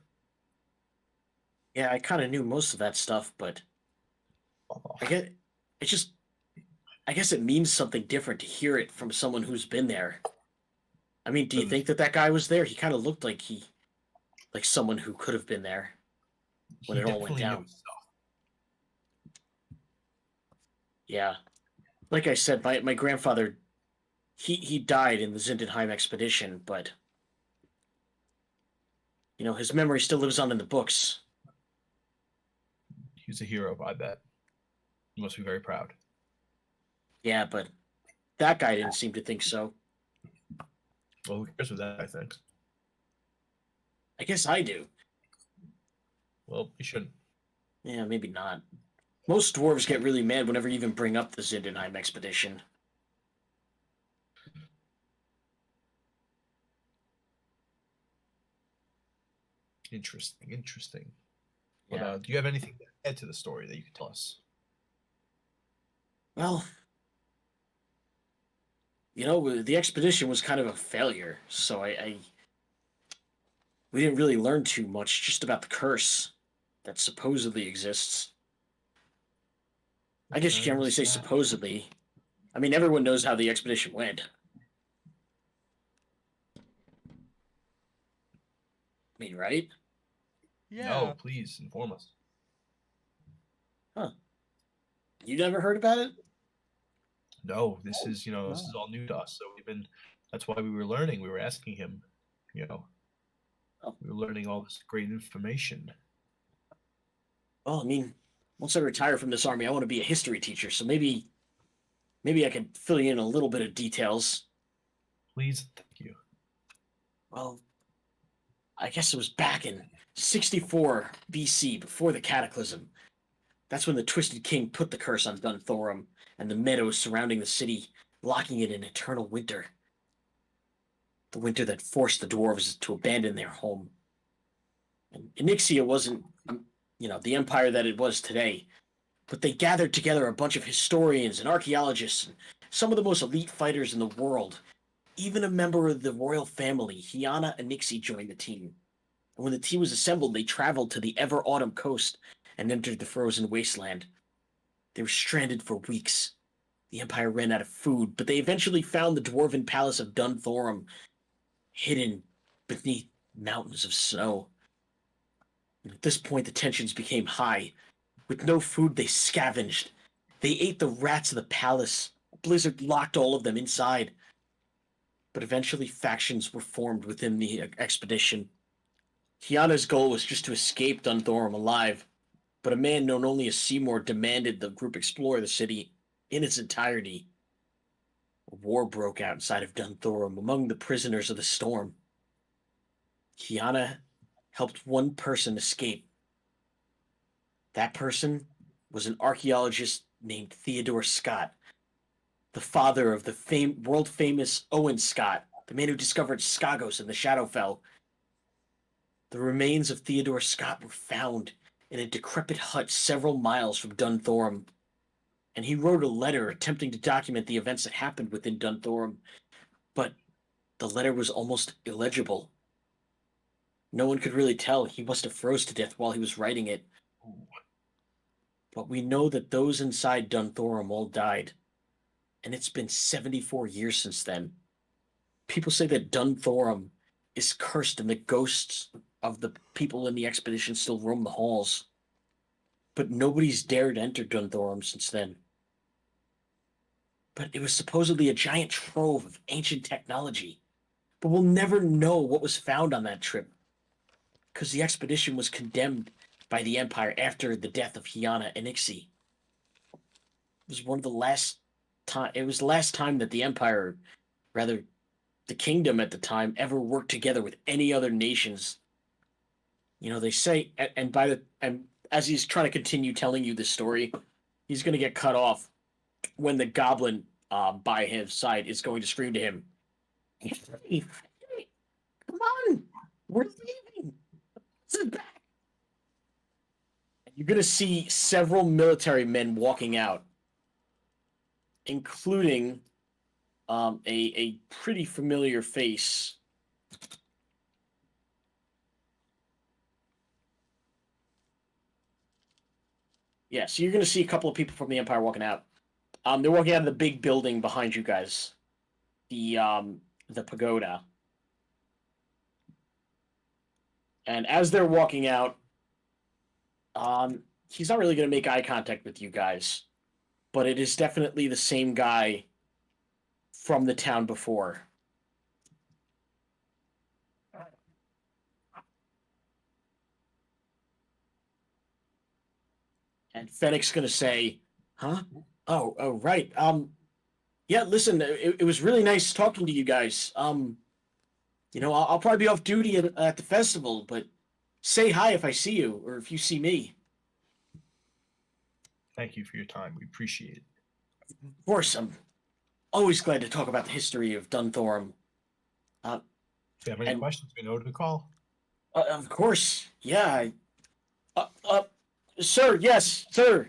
Yeah, I kind of knew most of that stuff, but I guess it means something different to hear it from someone who's been there. I mean, do you think that guy was there? He kind of looked like someone who could have been there when it all went down. Yeah. Like I said, my grandfather, he died in the Zindenheim expedition, but his memory still lives on in the books. He's a hero, I bet. You must be very proud. Yeah, but that guy didn't seem to think so. Well, who cares what that guy thinks? I guess I do. Well, you shouldn't. Yeah, maybe not. Most dwarves get really mad whenever you even bring up the Zindenheim expedition. Interesting. But Yeah. do you have anything to add to the story that you can tell us? Well, the expedition was kind of a failure, so we didn't really learn too much just about the curse that supposedly exists. I guess you can't really say supposedly. I mean, everyone knows how the expedition went. I mean, right? Yeah. No, please inform us. You never heard about it? No, this is this no. is all new to us. So that's why we were learning. We were asking him, Oh. we were learning all this great information. Well, I mean, once I retire from this army, I want to be a history teacher. So maybe I could fill you in a little bit of details. Please, thank you. Well, I guess it was back in 64 BC, before the Cataclysm. That's when the Twisted King put the curse on Dunthorum and the meadows surrounding the city, locking it in eternal winter. The winter that forced the dwarves to abandon their home. And Anixian wasn't, the empire that it was today, but they gathered together a bunch of historians and archaeologists and some of the most elite fighters in the world. Even a member of the royal family, Hiana Anixian, joined the team. And when the team was assembled, they traveled to the ever-autumn coast and entered the frozen wasteland. They were stranded for weeks. The Empire ran out of food, but they eventually found the dwarven palace of Dunthorum, hidden beneath mountains of snow. And at this point, the tensions became high. With no food, they scavenged. They ate the rats of the palace. A blizzard locked all of them inside. But eventually, factions were formed within the expedition. Kiana's goal was just to escape Dunthorum alive, but a man known only as Seymour demanded the group explore the city in its entirety. A war broke out inside of Dunthorum among the prisoners of the storm. Kiana helped one person escape. That person was an archaeologist named Theodore Scott, the father of the world-famous Owen Scott, the man who discovered Skagos and the Shadowfell. The remains of Theodore Scott were found in a decrepit hut several miles from Dunthorum, and he wrote a letter attempting to document the events that happened within Dunthorum, but the letter was almost illegible. No one could really tell. He must have froze to death while he was writing it. But we know that those inside Dunthorum all died, and it's been 74 years since then. People say that Dunthorum is cursed and the ghosts of the people in the expedition still roam the halls. But nobody's dared enter Dunthorum since then. But it was supposedly a giant trove of ancient technology. But we'll never know what was found on that trip, because the expedition was condemned by the Empire after the death of Hiana Anixian. It was the last time that the Empire, rather the kingdom at the time, ever worked together with any other nations. They say, and as he's trying to continue telling you this story, he's going to get cut off when the goblin by his side is going to scream to him, "Hey, come on, we're leaving. Sit back." You're going to see several military men walking out, including a pretty familiar face. Yeah, so you're going to see a couple of people from the Empire walking out. They're walking out of the big building behind you guys, the pagoda. And as they're walking out, he's not really going to make eye contact with you guys, but it is definitely the same guy from the town before. And Fennec's going to say, "Huh? Oh, right. Yeah, listen, it was really nice talking to you guys. I'll probably be off duty at the festival, but say hi if I see you, or if you see me." Thank you for your time. We appreciate it. Of course, I'm always glad to talk about the history of Dunthorum. If you have any questions, we know who to call. Of course, yeah. Sir, yes, sir.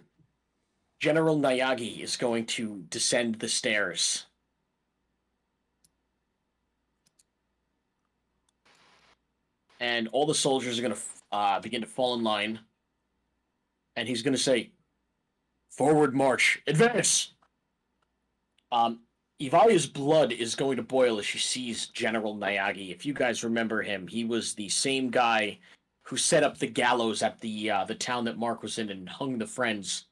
General Nayagi is going to descend the stairs. And all the soldiers are going to begin to fall in line. And he's going to say, "Forward march, advance!" Ivalia's blood is going to boil as she sees General Nayagi. If you guys remember him, he was the same guy who set up the gallows at the town that Mark was in and hung the friends.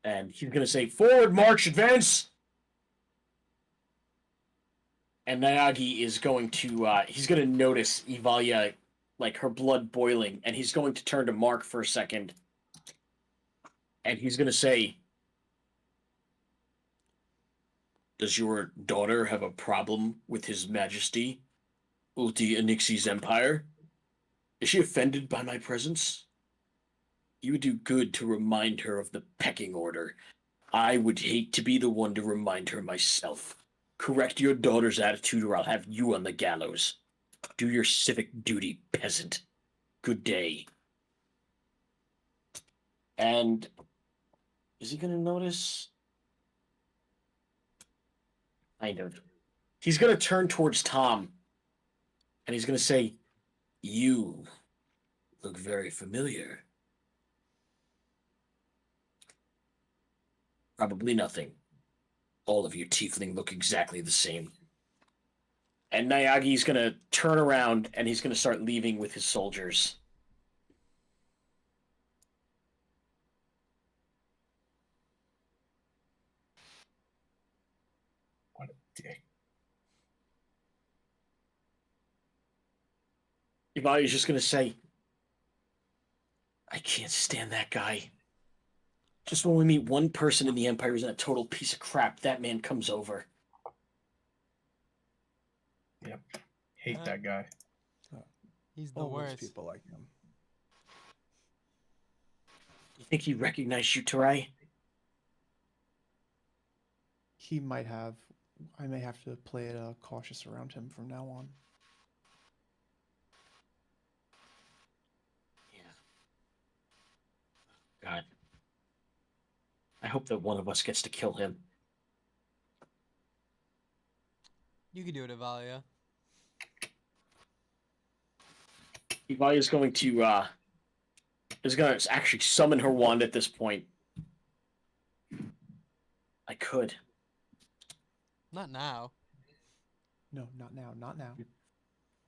And he's going to say, forward, march, advance. And Nayagi is going to, he's going to notice Evalia, like her blood boiling, and he's going to turn to Mark for a second. And he's going to say, does your daughter have a problem with His Majesty, Ulti Anixi's empire? Is she offended by my presence? You would do good to remind her of the pecking order. I would hate to be the one to remind her myself. Correct your daughter's attitude or I'll have you on the gallows. Do your civic duty, peasant. Good day. And is he going to notice? Kind of. He's going to turn towards Tom. And he's going to say, you look very familiar. Probably nothing. All of you tiefling look exactly the same. And Nayagi's going to turn around and he's going to start leaving with his soldiers. What a dick. Ivalia's just going to say, I can't stand that guy. Just when we meet one person in the Empire who's a total piece of crap, that man comes over. Yep. Hate that guy. He's the All those worst. people like him. You think he recognized you, Terai? He might have. I may have to play it cautious around him from now on. Yeah. God. I hope that one of us gets to kill him. You can do it, Evalia. Ivalia's going to actually summon her wand at this point. I could. Not now. No, not now. Not now.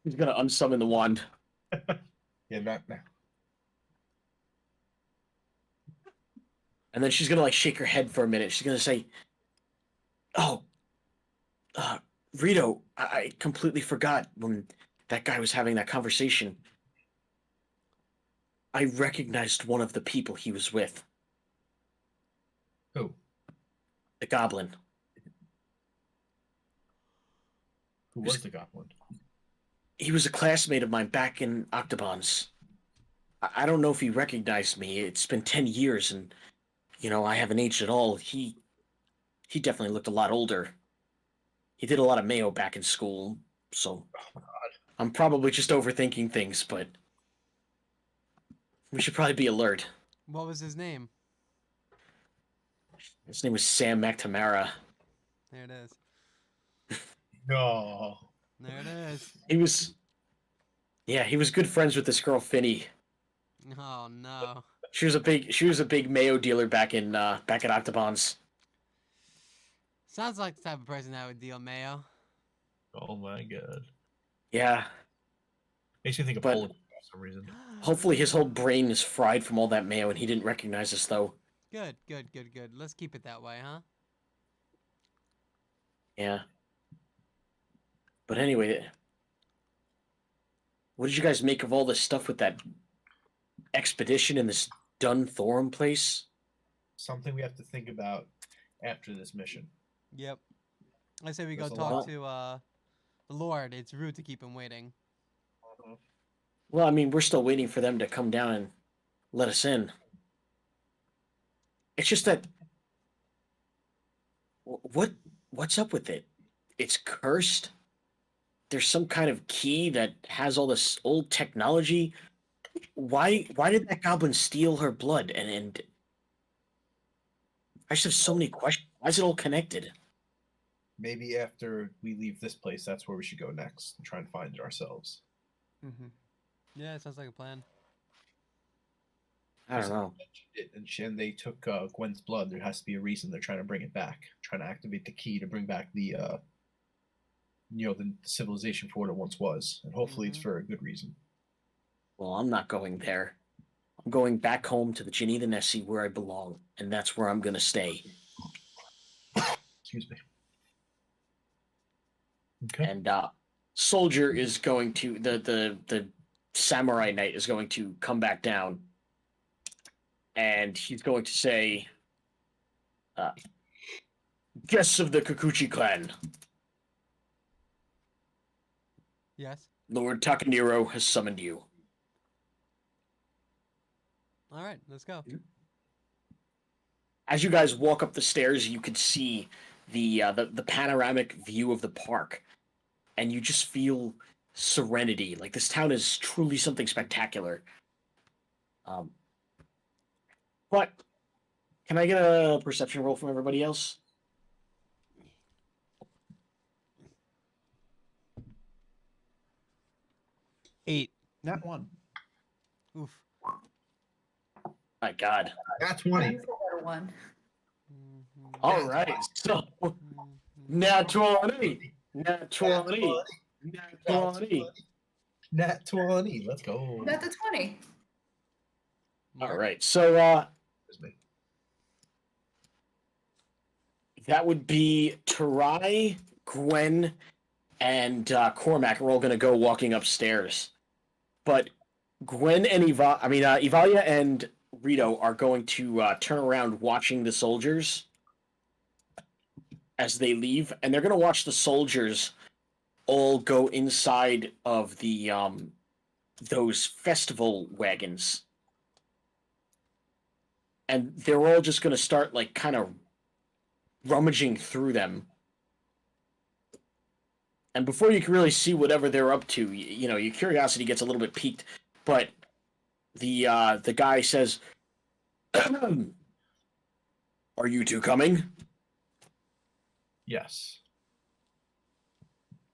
He's gonna unsummon the wand. Yeah, not now. And then she's gonna like shake her head for a minute. She's gonna say, oh, Rito, I completely forgot when that guy was having that conversation. I recognized one of the people he was with. Who? The goblin. Who was the goblin? He was a classmate of mine back in Octobons. I don't know if he recognized me. It's been 10 years and, I haven't aged at all. He definitely looked a lot older. He did a lot of Mayo back in school, so I'm probably just overthinking things, but we should probably be alert. What was his name? His name was Sam McNamara. There it is. No. There it is. He was good friends with this girl Finny. Oh no. She was a big Mayo dealer back at Octobons. Sounds like the type of person that would deal mayo. Oh my god. Yeah. Makes me think of But- Poland for some reason. Hopefully his whole brain is fried from all that Mayo and he didn't recognize us though. Good. Let's keep it that way, huh? Yeah. But anyway, what did you guys make of all this stuff with that expedition in this Dunthorne place? Something we have to think about after this mission. Yep. I say we go There's a talk lot. to the Lord. It's rude to keep him waiting. Well, I mean, we're still waiting for them to come down and let us in. It's just that what's up with it? It's cursed. There's some kind of key that has all this old technology. Why did that goblin steal her blood? And I just have so many questions. Why is it all connected? Maybe after we leave this place, that's where we should go next and try and find it ourselves. Mm-hmm. Yeah, it sounds like a plan. I don't know. And they took Gwen's blood. There has to be a reason they're trying to bring it back, trying to activate the key to bring back the civilization for what it once was, and hopefully it's for a good reason. Well, I'm not going there. I'm going back home to the Ginny the Nessie where I belong, and that's where I'm gonna stay. Excuse me. Okay. And Soldier is going to the Samurai Knight is going to come back down, and he's going to say, "Guests of the Kikuchi clan, Yes. Lord Takaniro has summoned you." All right, let's go. As you guys walk up the stairs, you can see the panoramic view of the park, and you just feel serenity. Like this town is truly something spectacular. But can I get a perception roll from everybody else? 8. Nat 1. Oof. My God. That's I 20. just got a 1. Mhm. All right. So Mhm. nat 20. Nat 20. Nat 20. Nat 20. Let's go. Got the 20. All right. So Excuse me. that would be Tarai, Gwen, and Cormac are all going to go walking upstairs. But Gwen and Ivalia and Rito are going to turn around watching the soldiers as they leave, and they're going to watch the soldiers all go inside of the those festival wagons. And they're all just going to start like kind of rummaging through them. And before you can really see whatever they're up to, you know, your curiosity gets a little bit piqued. But the guy says, "Are you two coming?" Yes.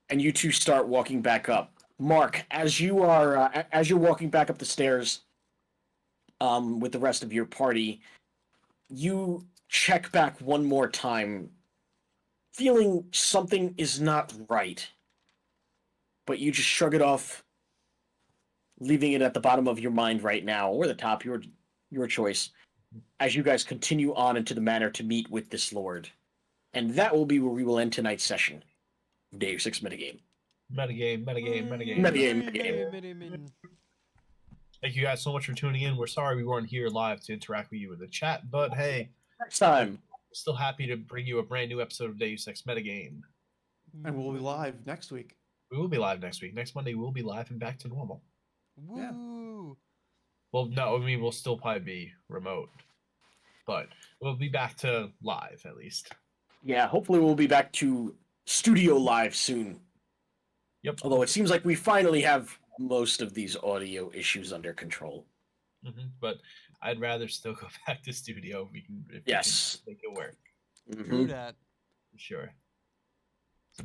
And you two start walking back up. Mark, as you are as you're walking back up the stairs, with the rest of your party, you check back one more time, feeling something is not right. But you just shrug it off, leaving it at the bottom of your mind right now, or the top, your choice, as you guys continue on into the manor to meet with this lord. And that will be where we will end tonight's session. Deus Ex Metagame. Metagame. Metagame. Thank you guys so much for tuning in. We're sorry we weren't here live to interact with you in the chat, but hey, Next time. still happy to bring you a brand new episode of Deus Ex Metagame. And we'll be live next week. We will be live next week. Next Monday, we'll be live and back to normal. Woo! Well, no, I mean, we'll still probably be remote, but we'll be back to live at least. Yeah, hopefully we'll be back to studio live soon. Yep. Although it seems like we finally have most of these audio issues under control. But I'd rather still go back to studio if we can, Yes. make it work. True that. For sure.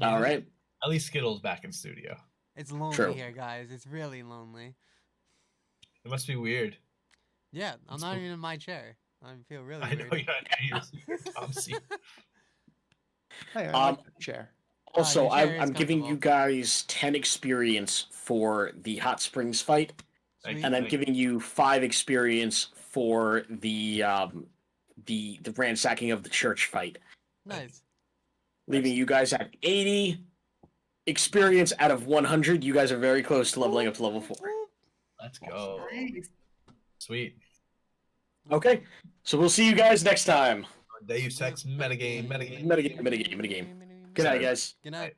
All right. At least Skittles back in studio. It's lonely True. here, guys. It's really lonely. It must be weird. Yeah, I'm It's not cool. even in my chair. I feel really I know weird. you're not Tom seat. Hey, I Um, like the chair. Also, your chair is I'm giving you comfortable. guys 10 experience for the Hot Springs fight, Thank and I'm Thank giving you 5 experience for the ransacking of the church fight, Nice. leaving you guys at 80 experience out of 100. You guys are very close to leveling up to level 4. Let's go. Nice. Sweet. Okay, so we'll see you guys next time. Deus Ex Metagame. Metagame. Good night, guys. Good night.